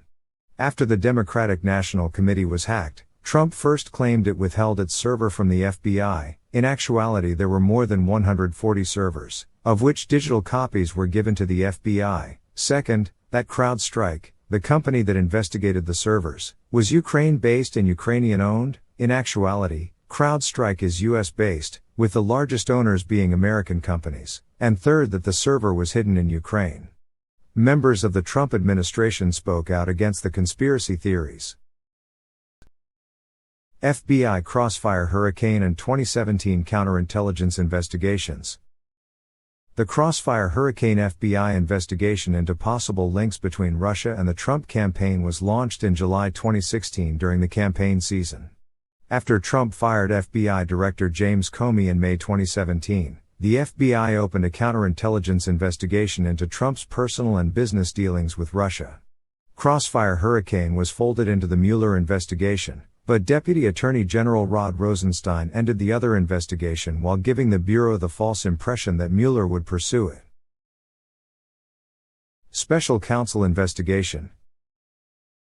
After the Democratic National Committee was hacked, Trump first claimed it withheld its server from the FBI. In actuality, there were more than 140 servers, of which digital copies were given to the FBI. Second, that CrowdStrike, the company that investigated the servers, was Ukraine-based and Ukrainian-owned. In actuality, CrowdStrike is US-based, with the largest owners being American companies. And third, that the server was hidden in Ukraine. Members of the Trump administration spoke out against the conspiracy theories. FBI Crossfire Hurricane and 2017 counterintelligence investigations. The Crossfire Hurricane FBI investigation into possible links between Russia and the Trump campaign was launched in July 2016 during the campaign season. After Trump fired FBI Director James Comey in May 2017, the FBI opened a counterintelligence investigation into Trump's personal and business dealings with Russia. Crossfire Hurricane was folded into the Mueller investigation, but Deputy Attorney General Rod Rosenstein ended the other investigation while giving the Bureau the false impression that Mueller would pursue it. Special Counsel Investigation.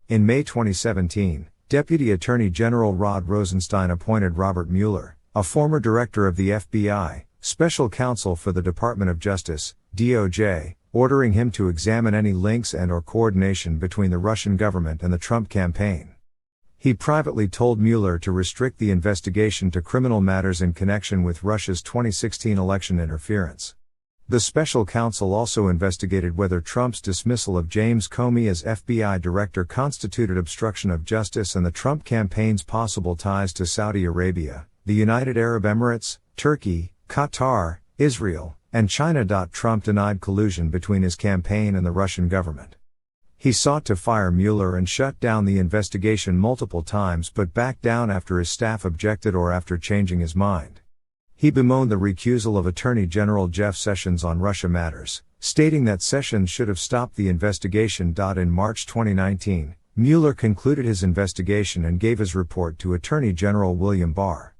In May 2017, Deputy Attorney General Rod Rosenstein appointed Robert Mueller, a former director of the FBI, special counsel for the Department of Justice, DOJ, ordering him to examine any links and/or coordination between the Russian government and the Trump campaign. He privately told Mueller to restrict the investigation to criminal matters in connection with Russia's 2016 election interference. The special counsel also investigated whether Trump's dismissal of James Comey as FBI director constituted obstruction of justice and the Trump campaign's possible ties to Saudi Arabia, the United Arab Emirates, Turkey, Qatar, Israel, and China. Trump denied collusion between his campaign and the Russian government. He sought to fire Mueller and shut down the investigation multiple times but backed down after his staff objected or after changing his mind. He bemoaned the recusal of Attorney General Jeff Sessions on Russia matters, stating that Sessions should have stopped the investigation. In March 2019, Mueller concluded his investigation and gave his report to Attorney General William Barr.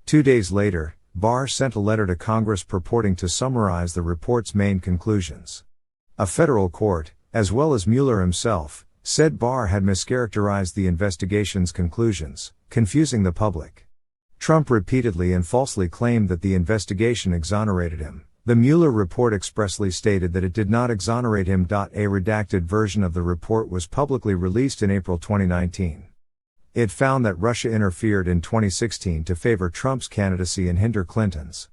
2 days later, Barr sent a letter to Congress purporting to summarize the report's main conclusions. A federal court, as well as Mueller himself, said Barr had mischaracterized the investigation's conclusions, confusing the public. Trump repeatedly and falsely claimed that the investigation exonerated him. The Mueller report expressly stated that it did not exonerate him. A redacted version of the report was publicly released in April 2019. It found that Russia interfered in 2016 to favor Trump's candidacy and hinder Clinton's.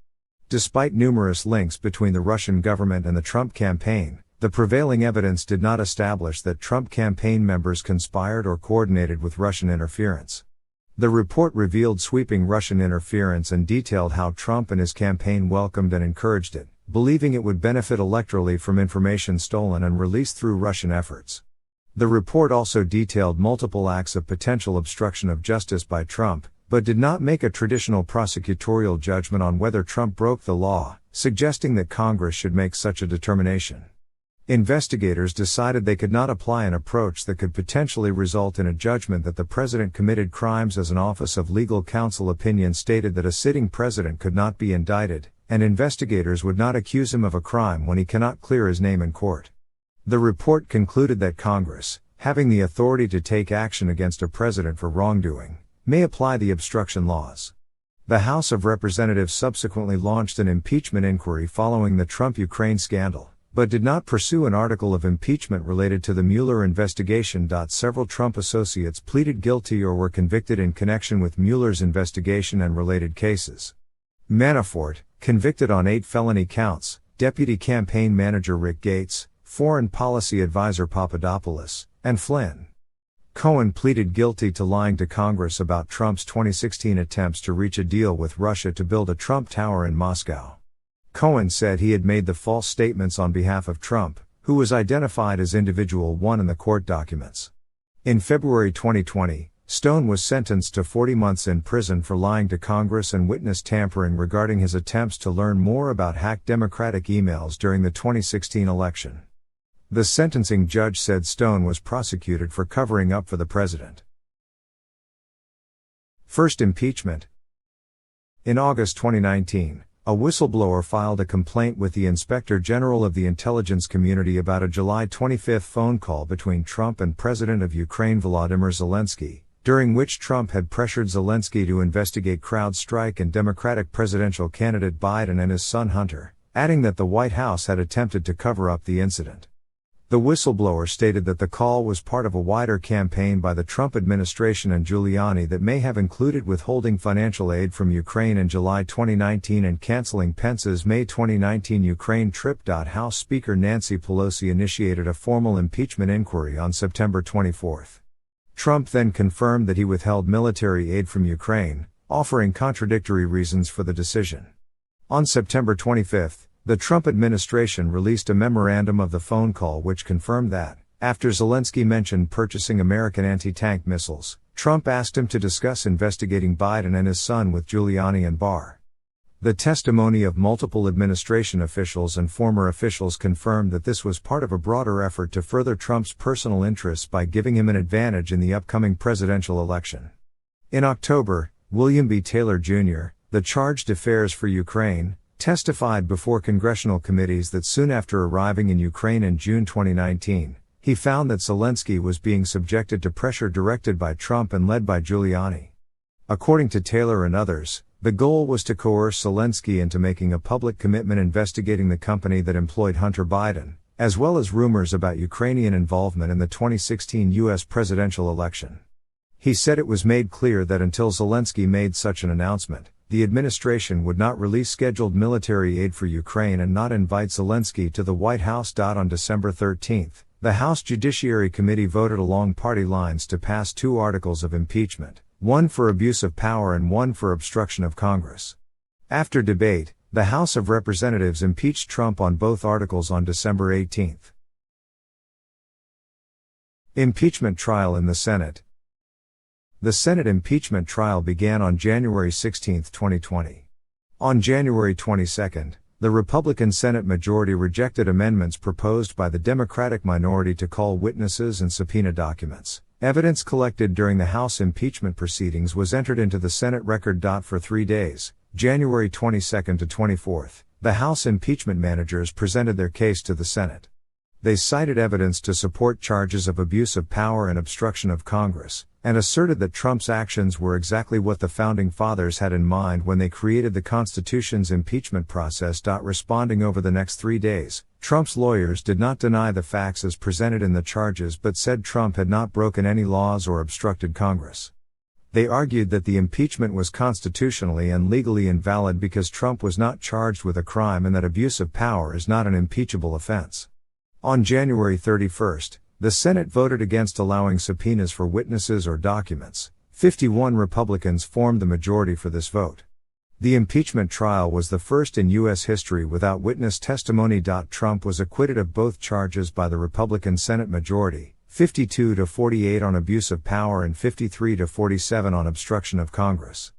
Despite numerous links between the Russian government and the Trump campaign, the prevailing evidence did not establish that Trump campaign members conspired or coordinated with Russian interference. The report revealed sweeping Russian interference and detailed how Trump and his campaign welcomed and encouraged it, believing it would benefit electorally from information stolen and released through Russian efforts. The report also detailed multiple acts of potential obstruction of justice by Trump, but did not make a traditional prosecutorial judgment on whether Trump broke the law, suggesting that Congress should make such a determination. Investigators decided they could not apply an approach that could potentially result in a judgment that the president committed crimes, as an Office of Legal Counsel opinion stated that a sitting president could not be indicted, and investigators would not accuse him of a crime when he cannot clear his name in court. The report concluded that Congress, having the authority to take action against a president for wrongdoing, may apply the obstruction laws. The House of Representatives subsequently launched an impeachment inquiry following the Trump-Ukraine scandal, but did not pursue an article of impeachment related to the Mueller investigation. Several Trump associates pleaded guilty or were convicted in connection with Mueller's investigation and related cases. Manafort, convicted on 8 felony counts, Deputy Campaign Manager Rick Gates, Foreign Policy Advisor Papadopoulos, and Flynn. Cohen pleaded guilty to lying to Congress about Trump's 2016 attempts to reach a deal with Russia to build a Trump Tower in Moscow. Cohen said he had made the false statements on behalf of Trump, who was identified as Individual 1 in the court documents. In February 2020, Stone was sentenced to 40 months in prison for lying to Congress and witness tampering regarding his attempts to learn more about hacked Democratic emails during the 2016 election. The sentencing judge said Stone was prosecuted for covering up for the president. First impeachment. In August 2019, A whistleblower filed a complaint with the Inspector General of the intelligence community about a July 25 phone call between Trump and President of Ukraine Volodymyr Zelensky, during which Trump had pressured Zelensky to investigate CrowdStrike and Democratic presidential candidate Biden and his son Hunter, adding that the White House had attempted to cover up the incident. The whistleblower stated that the call was part of a wider campaign by the Trump administration and Giuliani that may have included withholding financial aid from Ukraine in July 2019 and canceling Pence's May 2019 Ukraine trip. House Speaker Nancy Pelosi initiated a formal impeachment inquiry on September 24. Trump then confirmed that he withheld military aid from Ukraine, offering contradictory reasons for the decision. On September 25, the Trump administration released a memorandum of the phone call which confirmed that, after Zelensky mentioned purchasing American anti-tank missiles, Trump asked him to discuss investigating Biden and his son with Giuliani and Barr. The testimony of multiple administration officials and former officials confirmed that this was part of a broader effort to further Trump's personal interests by giving him an advantage in the upcoming presidential election. In October, William B. Taylor Jr., the charge d'affaires for Ukraine, testified before congressional committees that soon after arriving in Ukraine in June 2019, he found that Zelensky was being subjected to pressure directed by Trump and led by Giuliani. According to Taylor and others, the goal was to coerce Zelensky into making a public commitment investigating the company that employed Hunter Biden, as well as rumors about Ukrainian involvement in the 2016 U.S. presidential election. He said it was made clear that until Zelensky made such an announcement, the administration would not release scheduled military aid for Ukraine and not invite Zelensky to the White House. On December 13, the House Judiciary Committee voted along party lines to pass 2 articles of impeachment, one for abuse of power and one for obstruction of Congress. After debate, the House of Representatives impeached Trump on both articles on December 18. Impeachment trial in the Senate. The Senate impeachment trial began on January 16, 2020. On January 22, the Republican Senate majority rejected amendments proposed by the Democratic minority to call witnesses and subpoena documents. Evidence collected during the House impeachment proceedings was entered into the Senate record. For 3 days, January 22 to 24, the House impeachment managers presented their case to the Senate. They cited evidence to support charges of abuse of power and obstruction of Congress, and asserted that Trump's actions were exactly what the Founding Fathers had in mind when they created the Constitution's impeachment process. Responding over the next 3 days, Trump's lawyers did not deny the facts as presented in the charges but said Trump had not broken any laws or obstructed Congress. They argued that the impeachment was constitutionally and legally invalid because Trump was not charged with a crime and that abuse of power is not an impeachable offense. On January 31, the Senate voted against allowing subpoenas for witnesses or documents. 51 Republicans formed the majority for this vote. The impeachment trial was the first in U.S. history without witness testimony. Trump was acquitted of both charges by the Republican Senate majority, 52 to 48 on abuse of power and 53 to 47 on obstruction of Congress.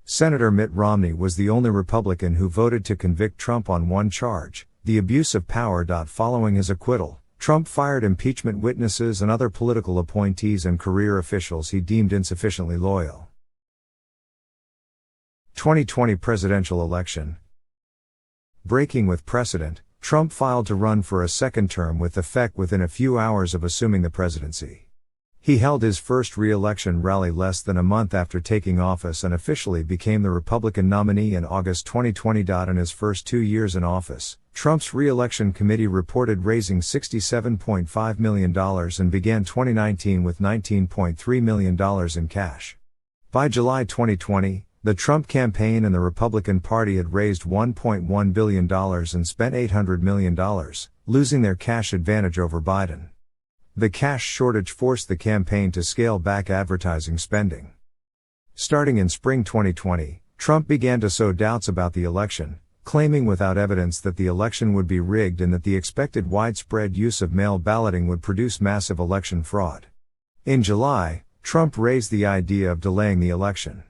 Senator Mitt Romney was the only Republican who voted to convict Trump on one charge, the abuse of power. Following his acquittal, Trump fired impeachment witnesses and other political appointees and career officials he deemed insufficiently loyal. 2020 presidential election. Breaking with precedent, Trump filed to run for a second term with effect within a few hours of assuming the presidency. He held his first re-election rally less than a month after taking office and officially became the Republican nominee in August 2020. In his first 2 years in office, Trump's re-election committee reported raising $67.5 million and began 2019 with $19.3 million in cash. By July 2020, the Trump campaign and the Republican Party had raised $1.1 billion and spent $800 million, losing their cash advantage over Biden. The cash shortage forced the campaign to scale back advertising spending. Starting in spring 2020, Trump began to sow doubts about the election, claiming without evidence that the election would be rigged and that the expected widespread use of mail balloting would produce massive election fraud. In July, Trump raised the idea of delaying the election.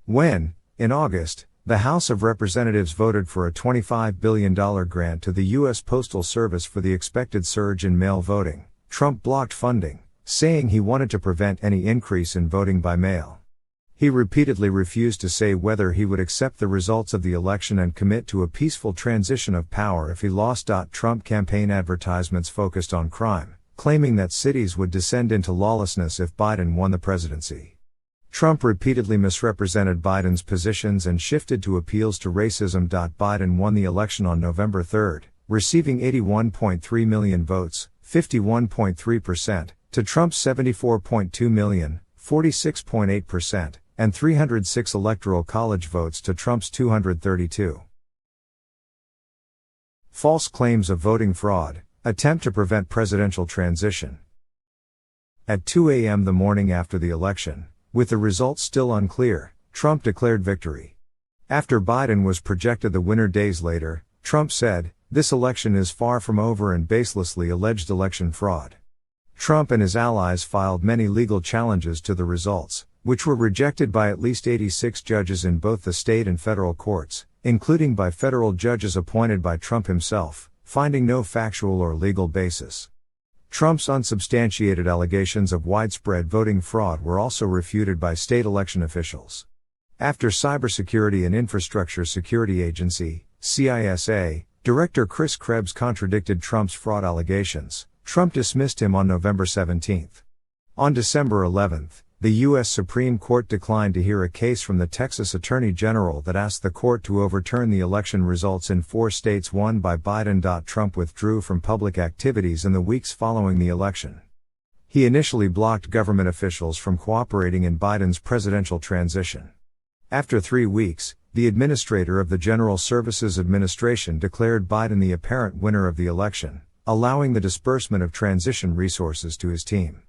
When, in August, the House of Representatives voted for a $25 billion grant to the U.S. Postal Service for the expected surge in mail voting, Trump blocked funding, saying he wanted to prevent any increase in voting by mail. He repeatedly refused to say whether he would accept the results of the election and commit to a peaceful transition of power if he lost. Trump campaign advertisements focused on crime, claiming that cities would descend into lawlessness if Biden won the presidency. Trump repeatedly misrepresented Biden's positions and shifted to appeals to racism. Biden won the election on November 3, receiving 81.3 million votes, 51.3%, to Trump's 74.2 million, 46.8%, and 306 Electoral College votes to Trump's 232. False claims of voting fraud, attempt to prevent presidential transition. At 2 a.m. the morning after the election, with the results still unclear, Trump declared victory. After Biden was projected the winner days later, Trump said, "This election is far from over," and baselessly alleged election fraud. Trump and his allies filed many legal challenges to the results, which were rejected by at least 86 judges in both the state and federal courts, including by federal judges appointed by Trump himself, finding no factual or legal basis. Trump's unsubstantiated allegations of widespread voting fraud were also refuted by state election officials. After Cybersecurity and Infrastructure Security Agency, CISA, Director Chris Krebs contradicted Trump's fraud allegations, Trump dismissed him on November 17. On December 11, the U.S. Supreme Court declined to hear a case from the Texas Attorney General that asked the court to overturn the election results in 4 states won by Biden. Trump withdrew from public activities in the weeks following the election. He initially blocked government officials from cooperating in Biden's presidential transition. After 3 weeks, the administrator of the General Services Administration declared Biden the apparent winner of the election, allowing the disbursement of transition resources to his team.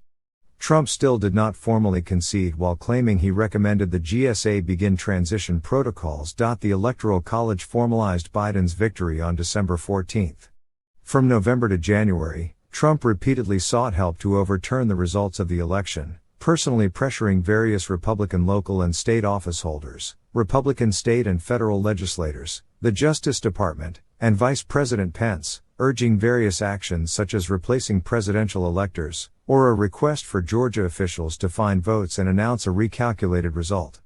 Trump still did not formally concede while claiming he recommended the GSA begin transition protocols. The Electoral College formalized Biden's victory on December 14. From November to January, Trump repeatedly sought help to overturn the results of the election, personally pressuring various Republican local and state office holders, Republican state and federal legislators, the Justice Department, and Vice President Pence, urging various actions such as replacing presidential electors, or a request for Georgia officials to find votes and announce a recalculated result.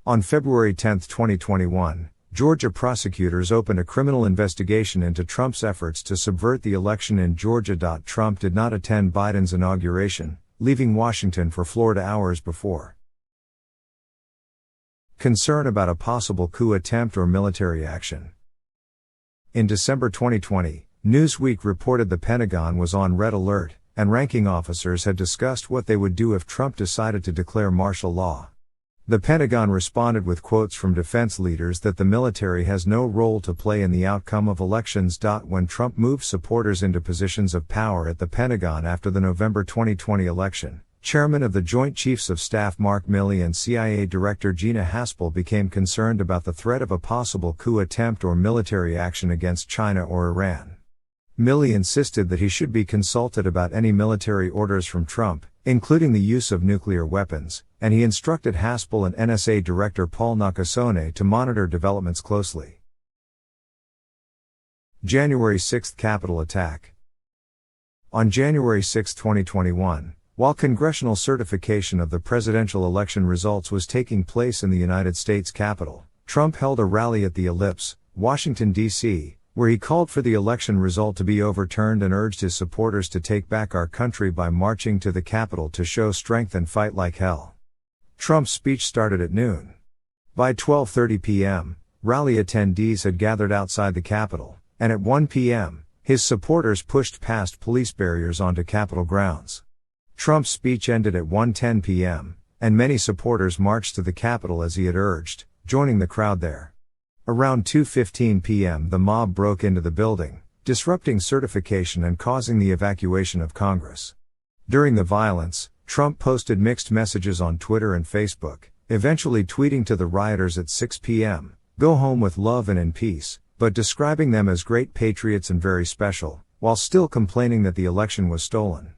On February 10, 2021, Georgia prosecutors opened a criminal investigation into Trump's efforts to subvert the election in Georgia. Trump did not attend Biden's inauguration, leaving Washington for Florida hours before. Concern about a possible coup attempt or military action. In December 2020, Newsweek reported the Pentagon was on red alert, and ranking officers had discussed what they would do if Trump decided to declare martial law. The Pentagon responded with quotes from defense leaders that the military has no role to play in the outcome of elections. When Trump moved supporters into positions of power at the Pentagon after the November 2020 election, Chairman of the Joint Chiefs of Staff Mark Milley and CIA Director Gina Haspel became concerned about the threat of a possible coup attempt or military action against China or Iran. Milley insisted that he should be consulted about any military orders from Trump, including the use of nuclear weapons, and he instructed Haspel and NSA Director Paul Nakasone to monitor developments closely. January 6 Capitol attack. On January 6, 2021, while congressional certification of the presidential election results was taking place in the United States Capitol, Trump held a rally at the Ellipse, Washington, D.C., where he called for the election result to be overturned and urged his supporters to take back our country by marching to the Capitol to show strength and fight like hell. Trump's speech started at noon. By 12:30 p.m., rally attendees had gathered outside the Capitol, and at 1 p.m., his supporters pushed past police barriers onto Capitol grounds. Trump's speech ended at 1:10 p.m., and many supporters marched to the Capitol as he had urged, joining the crowd there. Around 2:15 p.m. the mob broke into the building, disrupting certification and causing the evacuation of Congress. During the violence, Trump posted mixed messages on Twitter and Facebook, eventually tweeting to the rioters at 6 p.m., "Go home with love and in peace," but describing them as great patriots and very special, while still complaining that the election was stolen.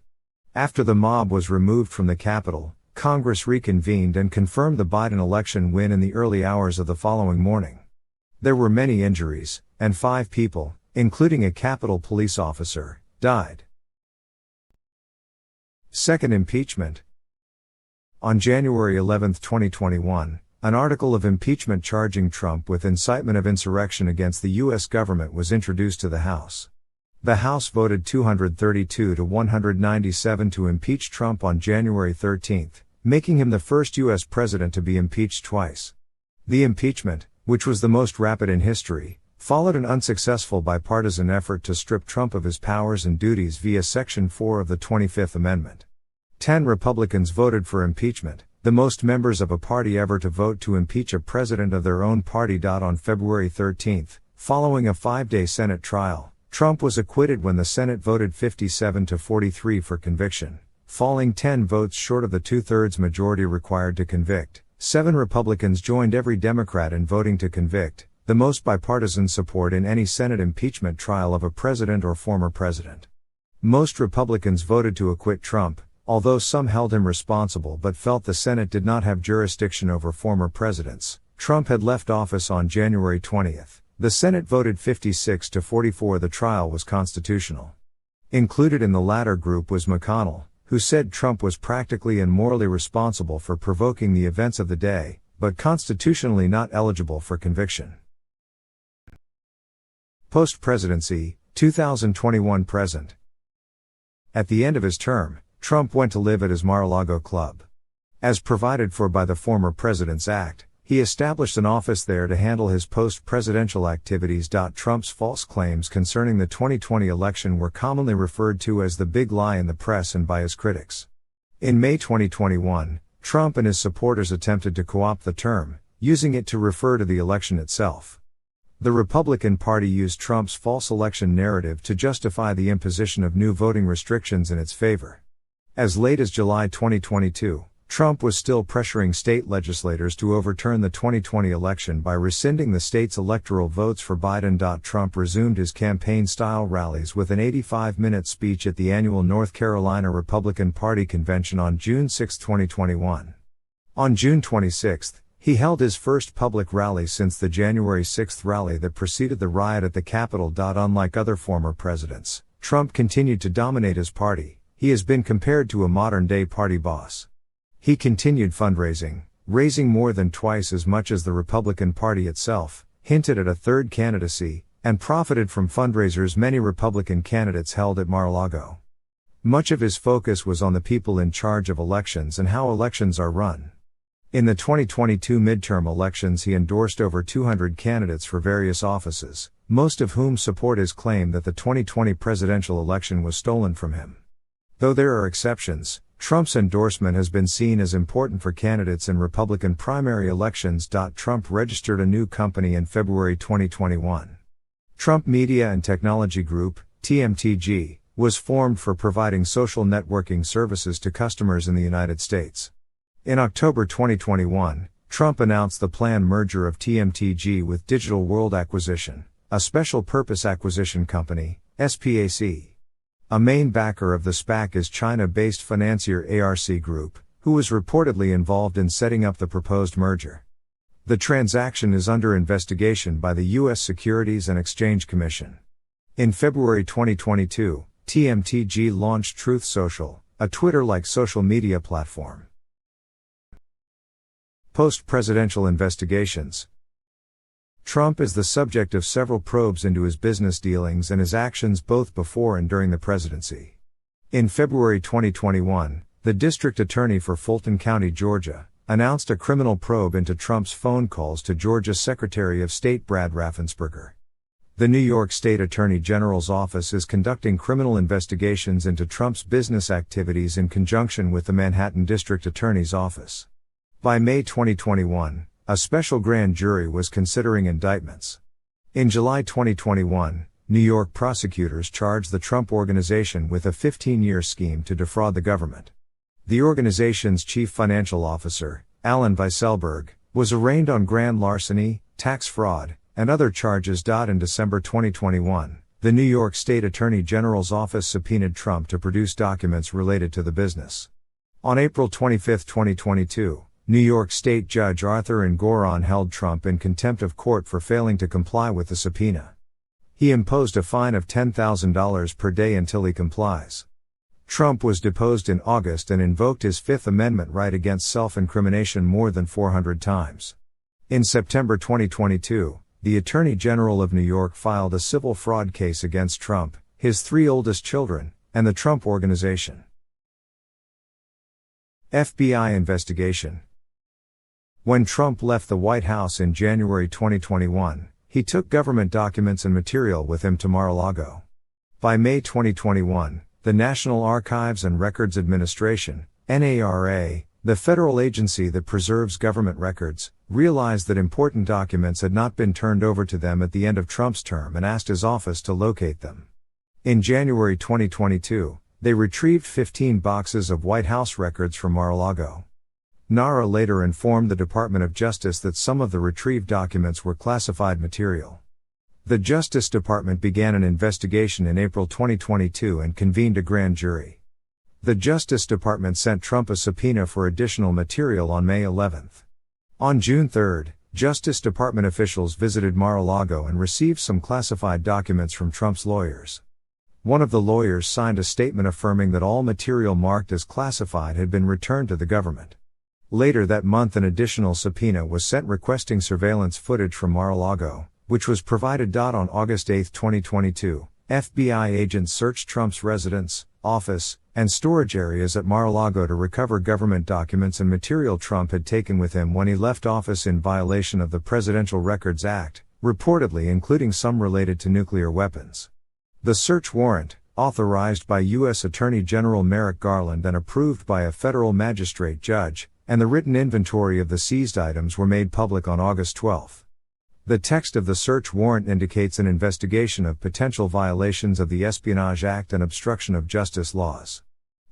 After the mob was removed from the Capitol, Congress reconvened and confirmed the Biden election win in the early hours of the following morning. There were many injuries, and 5 people, including a Capitol police officer, died. Second impeachment. On January 11, 2021, an article of impeachment charging Trump with incitement of insurrection against the U.S. government was introduced to the House. The House voted 232 to 197 to impeach Trump on January 13, making him the first U.S. president to be impeached twice. The impeachment, which was the most rapid in history, followed an unsuccessful bipartisan effort to strip Trump of his powers and duties via Section 4 of the 25th Amendment. 10 Republicans voted for impeachment, the most members of a party ever to vote to impeach a president of their own party. On February 13, following a 5-day Senate trial, Trump was acquitted when the Senate voted 57 to 43 for conviction, falling 10 votes short of the two-thirds majority required to convict. 7 Republicans joined every Democrat in voting to convict, the most bipartisan support in any Senate impeachment trial of a president or former president. Most Republicans voted to acquit Trump, although some held him responsible but felt the Senate did not have jurisdiction over former presidents. Trump had left office on January 20. The Senate voted 56 to 44 the trial was constitutional. Included in the latter group was McConnell, who said Trump was practically and morally responsible for provoking the events of the day, but constitutionally not eligible for conviction. Post-presidency, 2021-present. At the end of his term, Trump went to live at his Mar-a-Lago club. As provided for by the Former President's Act, he established an office there to handle his post-presidential activities. Trump's false claims concerning the 2020 election were commonly referred to as the big lie in the press and by his critics. In May 2021, Trump and his supporters attempted to co-opt the term, using it to refer to the election itself. The Republican Party used Trump's false election narrative to justify the imposition of new voting restrictions in its favor. As late as July 2022, Trump was still pressuring state legislators to overturn the 2020 election by rescinding the state's electoral votes for Biden. Trump resumed his campaign-style rallies with an 85-minute speech at the annual North Carolina Republican Party convention on June 6, 2021. On June 26, he held his first public rally since the January 6 rally that preceded the riot at the Capitol. Unlike other former presidents, Trump continued to dominate his party. He has been compared to a modern-day party boss. He continued fundraising, raising more than twice as much as the Republican Party itself, hinted at a third candidacy, and profited from fundraisers many Republican candidates held at Mar-a-Lago. Much of his focus was on the people in charge of elections and how elections are run. In the 2022 midterm elections, he endorsed over 200 candidates for various offices, most of whom support his claim that the 2020 presidential election was stolen from him. Though there are exceptions, Trump's endorsement has been seen as important for candidates in Republican primary elections. Trump registered a new company in February 2021. Trump Media and Technology Group, TMTG, was formed for providing social networking services to customers in the United States. In October 2021, Trump announced the planned merger of TMTG with Digital World Acquisition, a special purpose acquisition company, SPAC. A main backer of the SPAC is China-based financier ARC Group, who was reportedly involved in setting up the proposed merger. The transaction is under investigation by the U.S. Securities and Exchange Commission. In February 2022, TMTG launched Truth Social, a Twitter-like social media platform. Post-presidential investigations. Trump is the subject of several probes into his business dealings and his actions both before and during the presidency. In February 2021, the district attorney for Fulton County, Georgia, announced a criminal probe into Trump's phone calls to Georgia Secretary of State Brad Raffensperger. The New York State Attorney General's office is conducting criminal investigations into Trump's business activities in conjunction with the Manhattan District Attorney's office. By May 2021, a special grand jury was considering indictments. In July 2021, New York prosecutors charged the Trump Organization with a 15-year scheme to defraud the government. The organization's chief financial officer, Alan Weisselberg, was arraigned on grand larceny, tax fraud, and other charges. In December 2021, the New York State Attorney General's office subpoenaed Trump to produce documents related to the business. On April 25, 2022, New York State Judge Arthur Engoron held Trump in contempt of court for failing to comply with the subpoena. He imposed a fine of $10,000 per day until he complies. Trump was deposed in August and invoked his Fifth Amendment right against self-incrimination more than 400 times. In September 2022, the Attorney General of New York filed a civil fraud case against Trump, his 3 oldest children, and the Trump Organization. FBI investigation. When Trump left the White House in January 2021, he took government documents and material with him to Mar-a-Lago. By May 2021, the National Archives and Records Administration, NARA, the federal agency that preserves government records, realized that important documents had not been turned over to them at the end of Trump's term and asked his office to locate them. In January 2022, they retrieved 15 boxes of White House records from Mar-a-Lago. NARA later informed the Department of Justice that some of the retrieved documents were classified material. The Justice Department began an investigation in April 2022 and convened a grand jury. The Justice Department sent Trump a subpoena for additional material on May 11. On June 3, Justice Department officials visited Mar-a-Lago and received some classified documents from Trump's lawyers. One of the lawyers signed a statement affirming that all material marked as classified had been returned to the government. Later that month, an additional subpoena was sent requesting surveillance footage from Mar-a-Lago, which was provided. On August 8, 2022, FBI agents searched Trump's residence, office, and storage areas at Mar-a-Lago to recover government documents and material Trump had taken with him when he left office in violation of the Presidential Records Act, reportedly including some related to nuclear weapons. The search warrant, authorized by U.S. Attorney General Merrick Garland and approved by a federal magistrate judge, and the written inventory of the seized items were made public on August 12. The text of the search warrant indicates an investigation of potential violations of the Espionage Act and obstruction of justice laws.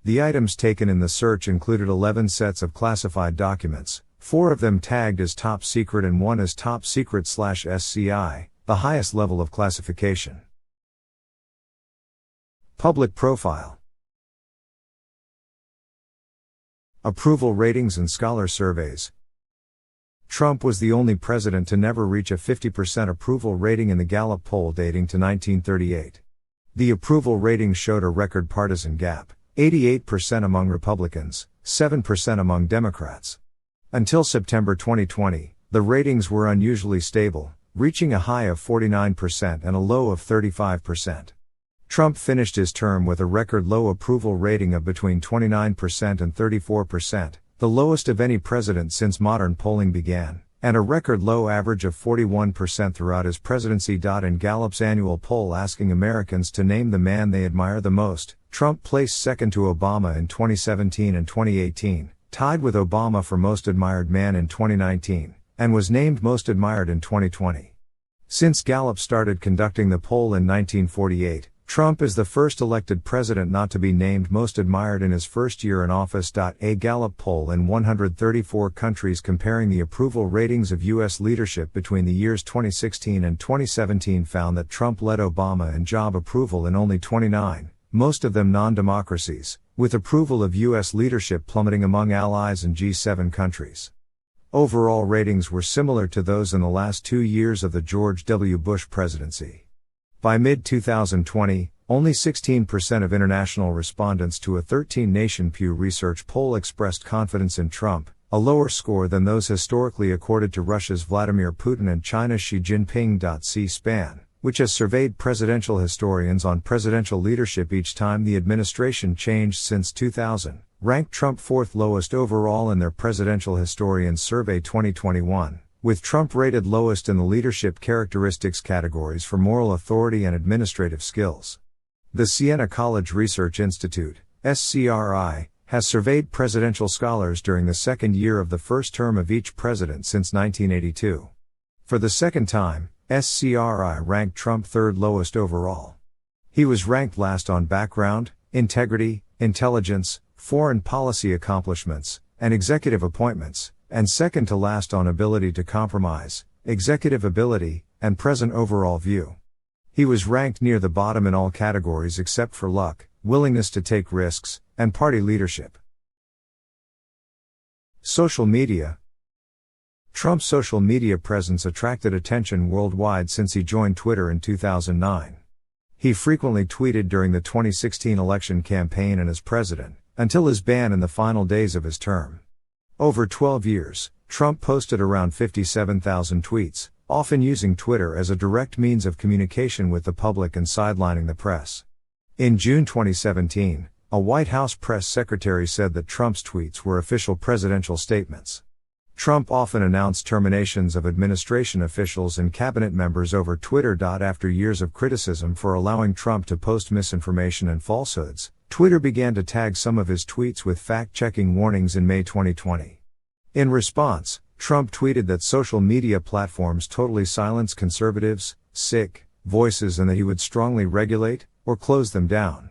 The items taken in the search included 11 sets of classified documents, 4 of them tagged as top secret and 1 as top secret/SCI, the highest level of classification. Public profile. Approval ratings and scholar surveys. Trump was the only president to never reach a 50% approval rating in the Gallup poll dating to 1938. The approval rating showed a record partisan gap, 88% among Republicans, 7% among Democrats. Until September 2020, the ratings were unusually stable, reaching a high of 49% and a low of 35%. Trump finished his term with a record low approval rating of between 29% and 34%, the lowest of any president since modern polling began, and a record low average of 41% throughout his presidency. In Gallup's annual poll asking Americans to name the man they admire the most, Trump placed second to Obama in 2017 and 2018, tied with Obama for most admired man in 2019, and was named most admired in 2020. Since Gallup started conducting the poll in 1948, Trump is the first elected president not to be named most admired in his first year in office. A Gallup poll in 134 countries comparing the approval ratings of U.S. leadership between the years 2016 and 2017 found that Trump led Obama in job approval in only 29, most of them non-democracies, with approval of U.S. leadership plummeting among allies and G7 countries. Overall ratings were similar to those in the last 2 years of the George W. Bush presidency. By mid-2020, only 16% of international respondents to a 13-nation Pew Research poll expressed confidence in Trump, a lower score than those historically accorded to Russia's Vladimir Putin and China's Xi Jinping. C-SPAN, which has surveyed presidential historians on presidential leadership each time the administration changed since 2000, ranked Trump 4th lowest overall in their Presidential Historians Survey 2021. With Trump rated lowest in the leadership characteristics categories for moral authority and administrative skills. The Siena College Research Institute, SCRI, has surveyed presidential scholars during the second year of the first term of each president since 1982. For the second time, SCRI ranked Trump 3rd lowest overall. He was ranked last on background, integrity, intelligence, foreign policy accomplishments, and executive appointments, and second to last on ability to compromise, executive ability, and present overall view. He was ranked near the bottom in all categories except for luck, willingness to take risks, and party leadership. Social media. Trump's social media presence attracted attention worldwide since he joined Twitter in 2009. He frequently tweeted during the 2016 election campaign and as president, until his ban in the final days of his term. Over 12 years, Trump posted around 57,000 tweets, often using Twitter as a direct means of communication with the public and sidelining the press. In June 2017, a White House press secretary said that Trump's tweets were official presidential statements. Trump often announced terminations of administration officials and cabinet members over Twitter. After years of criticism for allowing Trump to post misinformation and falsehoods, Twitter began to tag some of his tweets with fact-checking warnings in May 2020. In response, Trump tweeted that social media platforms totally silence conservatives, sick voices and that he would strongly regulate or close them down.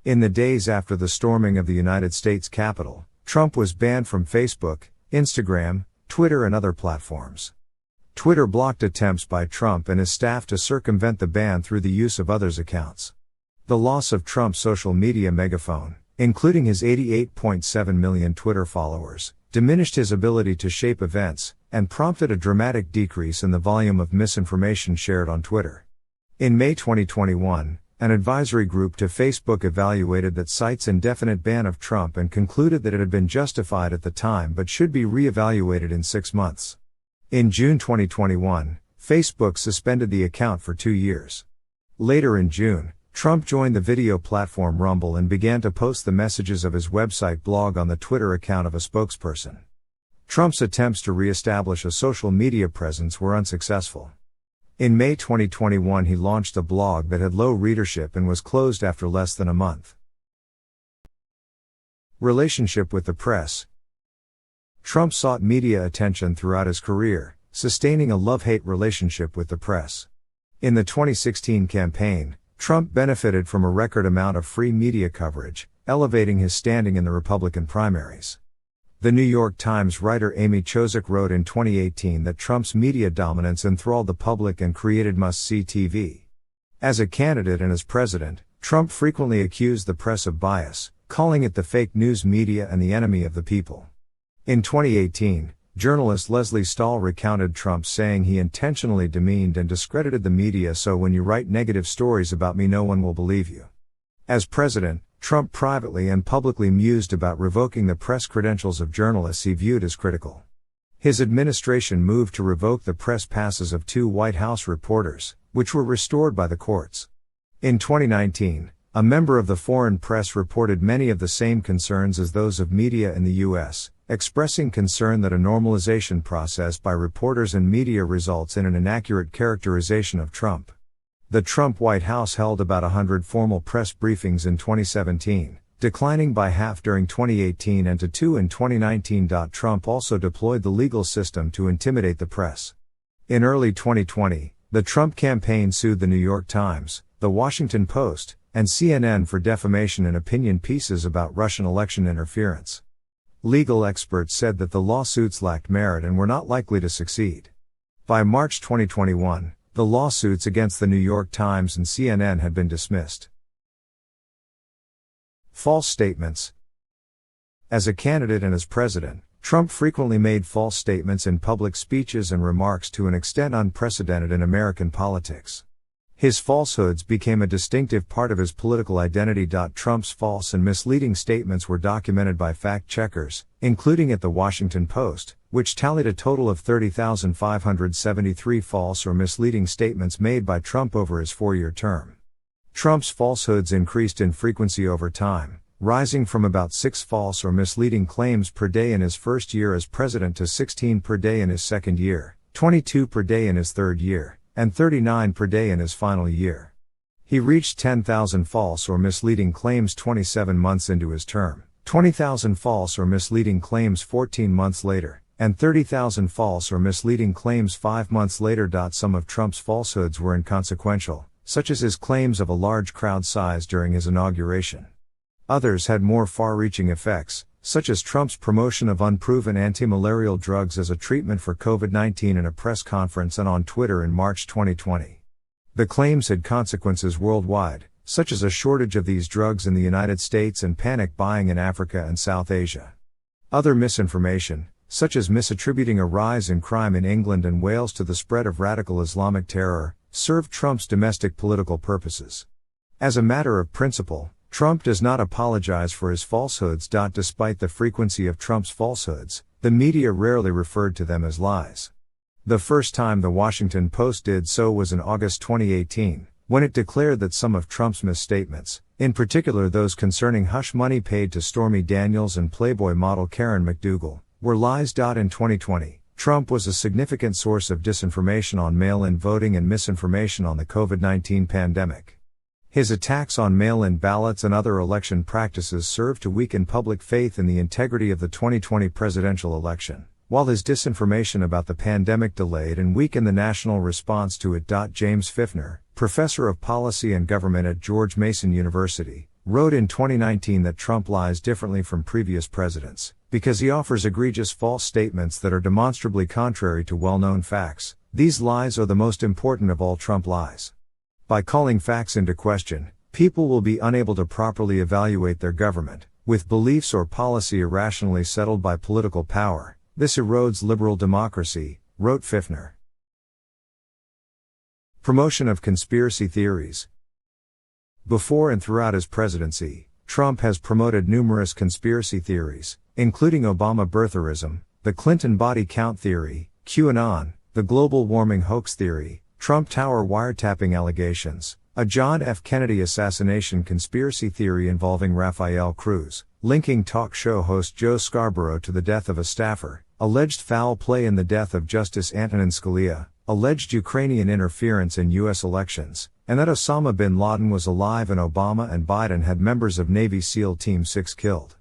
In the days after the storming of the United States Capitol, Trump was banned from Facebook, Instagram, Twitter and other platforms. Twitter blocked attempts by Trump and his staff to circumvent the ban through the use of others' accounts. The loss of Trump's social media megaphone, including his 88.7 million Twitter followers, diminished his ability to shape events, and prompted a dramatic decrease in the volume of misinformation shared on Twitter. In May 2021, an advisory group to Facebook evaluated that site's indefinite ban of Trump and concluded that it had been justified at the time but should be re-evaluated in 6 months. In June 2021, Facebook suspended the account for 2 years. Later in June, Trump joined the video platform Rumble and began to post the messages of his website blog on the Twitter account of a spokesperson. Trump's attempts to re-establish a social media presence were unsuccessful. In May 2021 he launched a blog that had low readership and was closed after less than a month. Relationship with the press. Trump sought media attention throughout his career, sustaining a love-hate relationship with the press. In the 2016 campaign, Trump benefited from a record amount of free media coverage, elevating his standing in the Republican primaries. The New York Times writer Amy Chozick wrote in 2018 that Trump's media dominance enthralled the public and created must-see TV. As a candidate and as president, Trump frequently accused the press of bias, calling it the fake news media and the enemy of the people. In 2018, journalist Leslie Stahl recounted Trump saying he intentionally demeaned and discredited the media, so when you write negative stories about me no one will believe you. As president, Trump privately and publicly mused about revoking the press credentials of journalists he viewed as critical. His administration moved to revoke the press passes of 2 White House reporters, which were restored by the courts. In 2019, a member of the foreign press reported many of the same concerns as those of media in the U.S., expressing concern that a normalization process by reporters and media results in an inaccurate characterization of Trump. The Trump White House held about 100 formal press briefings in 2017, declining by half during 2018 and to 2 in 2019. Trump also deployed the legal system to intimidate the press. In early 2020, the Trump campaign sued the New York Times, the Washington Post, and CNN for defamation in opinion pieces about Russian election interference. Legal experts said that the lawsuits lacked merit and were not likely to succeed. By March 2021, the lawsuits against the New York Times and CNN had been dismissed. False statements. As a candidate and as president, Trump frequently made false statements in public speeches and remarks to an extent unprecedented in American politics. His falsehoods became a distinctive part of his political identity. Trump's false and misleading statements were documented by fact-checkers, including at the Washington Post, which tallied a total of 30,573 false or misleading statements made by Trump over his 4-year term. Trump's falsehoods increased in frequency over time, rising from about 6 false or misleading claims per day in his first year as president to 16 per day in his second year, 22 per day in his third year, and 39 per day in his final year. He reached 10,000 false or misleading claims 27 months into his term, 20,000 false or misleading claims 14 months later, and 30,000 false or misleading claims 5 months later. Some of Trump's falsehoods were inconsequential, such as his claims of a large crowd size during his inauguration. Others had more far-reaching effects, such as Trump's promotion of unproven anti-malarial drugs as a treatment for COVID-19 in a press conference and on Twitter in March 2020. The claims had consequences worldwide, such as a shortage of these drugs in the United States and panic buying in Africa and South Asia. Other misinformation, such as misattributing a rise in crime in England and Wales to the spread of radical Islamic terror, served Trump's domestic political purposes. As a matter of principle, Trump does not apologize for his falsehoods. Despite the frequency of Trump's falsehoods, the media rarely referred to them as lies. The first time the Washington Post did so was in August 2018, when it declared that some of Trump's misstatements, in particular those concerning hush money paid to Stormy Daniels and Playboy model Karen McDougal, were lies. In 2020, Trump was a significant source of disinformation on mail-in voting and misinformation on the COVID-19 pandemic. His attacks on mail-in ballots and other election practices served to weaken public faith in the integrity of the 2020 presidential election, while his disinformation about the pandemic delayed and weakened the national response to it. James Fifner, professor of policy and government at George Mason University, wrote in 2019 that Trump lies differently from previous presidents, because he offers egregious false statements that are demonstrably contrary to well-known facts. These lies are the most important of all Trump lies. By calling facts into question, people will be unable to properly evaluate their government, with beliefs or policy irrationally settled by political power. This erodes liberal democracy, wrote Fifner. Promotion of conspiracy theories. Before and throughout his presidency, Trump has promoted numerous conspiracy theories, including Obama birtherism, the Clinton body count theory, QAnon, the global warming hoax theory, Trump Tower wiretapping allegations, a John F. Kennedy assassination conspiracy theory involving Rafael Cruz, linking talk show host Joe Scarborough to the death of a staffer, alleged foul play in the death of Justice Antonin Scalia, alleged Ukrainian interference in U.S. elections, and that Osama bin Laden was alive and Obama and Biden had members of Navy SEAL Team 6 killed.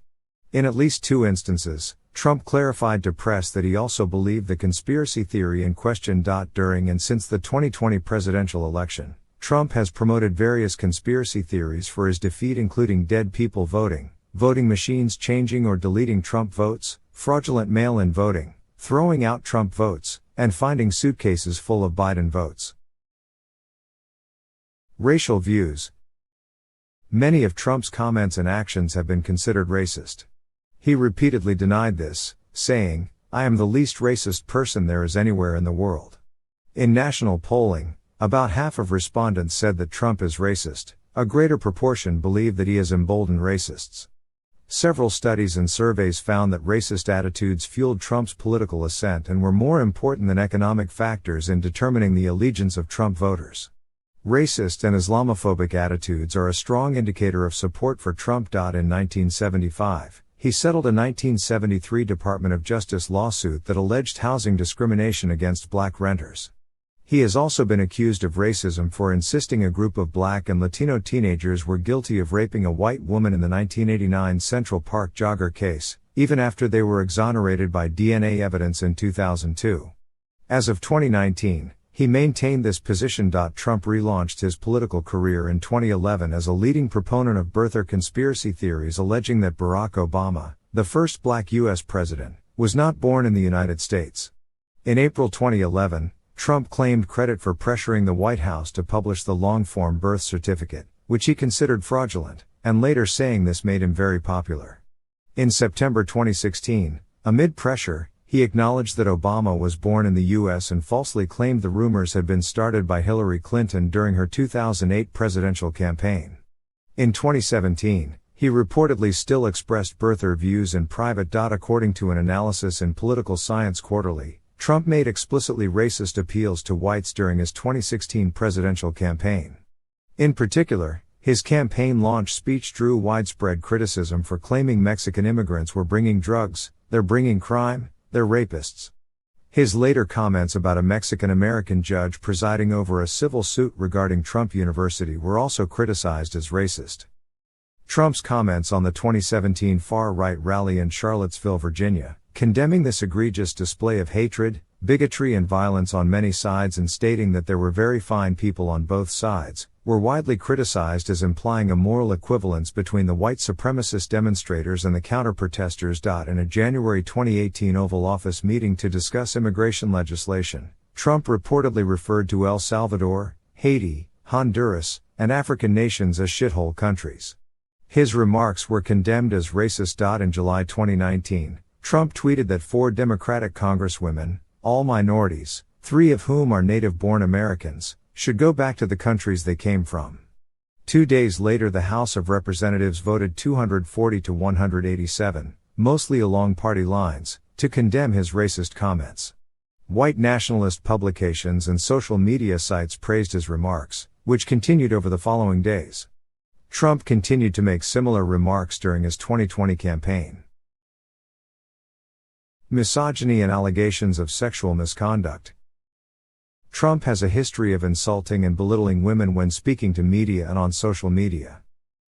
In at least 2 instances, Trump clarified to press that he also believed the conspiracy theory in question. During and since the 2020 presidential election, Trump has promoted various conspiracy theories for his defeat, including dead people voting, voting machines changing or deleting Trump votes, fraudulent mail-in voting, throwing out Trump votes, and finding suitcases full of Biden votes. Racial views. Many of Trump's comments and actions have been considered racist. He repeatedly denied this, saying, "I am the least racist person there is anywhere in the world." In national polling, about half of respondents said that Trump is racist. A greater proportion believe that he has emboldened racists. Several studies and surveys found that racist attitudes fueled Trump's political ascent and were more important than economic factors in determining the allegiance of Trump voters. Racist and Islamophobic attitudes are a strong indicator of support for Trump. In 1975, he settled a 1973 Department of Justice lawsuit that alleged housing discrimination against black renters. He has also been accused of racism for insisting a group of black and Latino teenagers were guilty of raping a white woman in the 1989 Central Park jogger case, even after they were exonerated by DNA evidence in 2002. As of 2019, he maintained this position. Trump relaunched his political career in 2011 as a leading proponent of birther conspiracy theories, alleging that Barack Obama, the first black U.S. president, was not born in the United States. In April 2011, Trump claimed credit for pressuring the White House to publish the long-form birth certificate, which he considered fraudulent, and later saying this made him very popular. In September 2016, amid pressure, he acknowledged that Obama was born in the U.S. and falsely claimed the rumors had been started by Hillary Clinton during her 2008 presidential campaign. In 2017, he reportedly still expressed birther views in private. According to an analysis in Political Science Quarterly, Trump made explicitly racist appeals to whites during his 2016 presidential campaign. In particular, his campaign launch speech drew widespread criticism for claiming Mexican immigrants were bringing drugs, they're bringing crime, they're rapists. His later comments about a Mexican-American judge presiding over a civil suit regarding Trump University were also criticized as racist. Trump's comments on the 2017 far-right rally in Charlottesville, Virginia, condemning this egregious display of hatred, bigotry and violence on many sides and stating that there were very fine people on both sides, were widely criticized as implying a moral equivalence between the white supremacist demonstrators and the counter-protesters. In a January 2018 Oval Office meeting to discuss immigration legislation, Trump reportedly referred to El Salvador, Haiti, Honduras, and African nations as shithole countries. His remarks were condemned as racist. In July 2019, Trump tweeted that 4 Democratic congresswomen, all minorities, 3 of whom are native-born Americans, should go back to the countries they came from. 2 days later, the House of Representatives voted 240 to 187, mostly along party lines, to condemn his racist comments. White nationalist publications and social media sites praised his remarks, which continued over the following days. Trump continued to make similar remarks during his 2020 campaign. Misogyny and allegations of sexual misconduct. Trump has a history of insulting and belittling women when speaking to media and on social media.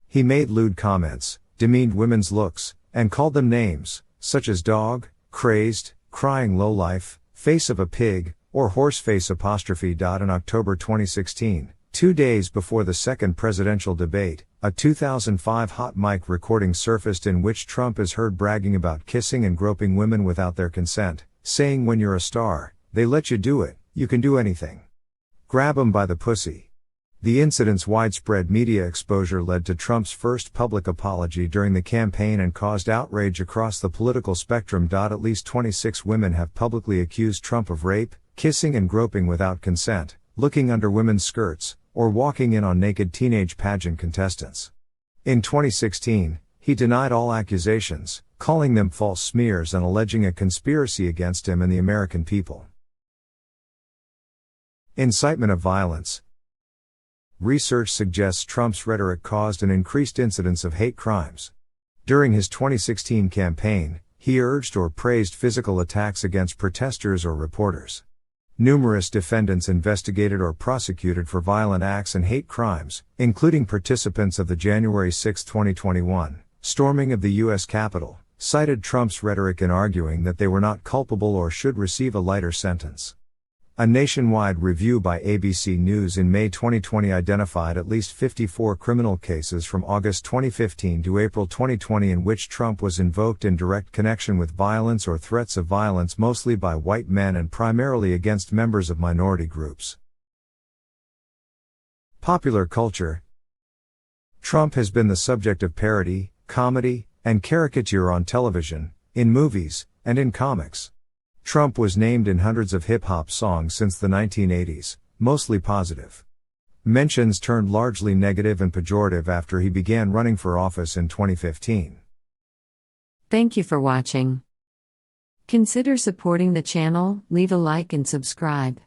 He made lewd comments, demeaned women's looks, and called them names, such as dog, crazed, crying lowlife, face of a pig, or horseface apostrophe. In October 2016, 2 days before the second presidential debate, a 2005 hot mic recording surfaced in which Trump is heard bragging about kissing and groping women without their consent, saying, "When you're a star, they let you do it, you can do anything. Grab 'em by the pussy." The incident's widespread media exposure led to Trump's first public apology during the campaign and caused outrage across the political spectrum. At least 26 women have publicly accused Trump of rape, kissing and groping without consent, looking under women's skirts, or walking in on naked teenage pageant contestants. In 2016, he denied all accusations, calling them false smears and alleging a conspiracy against him and the American people. Incitement of violence. Research suggests Trump's rhetoric caused an increased incidence of hate crimes. During his 2016 campaign, he urged or praised physical attacks against protesters or reporters. Numerous defendants investigated or prosecuted for violent acts and hate crimes, including participants of the January 6, 2021, storming of the U.S. Capitol, cited Trump's rhetoric in arguing that they were not culpable or should receive a lighter sentence. A nationwide review by ABC News in May 2020 identified at least 54 criminal cases from August 2015 to April 2020 in which Trump was invoked in direct connection with violence or threats of violence, mostly by white men and primarily against members of minority groups. Popular culture. Trump has been the subject of parody, comedy, and caricature on television, in movies, and in comics. Trump was named in hundreds of hip-hop songs since the 1980s, mostly positive. Mentions turned largely negative and pejorative after he began running for office in 2015. Thank you for watching. Consider supporting the channel, leave a like and subscribe.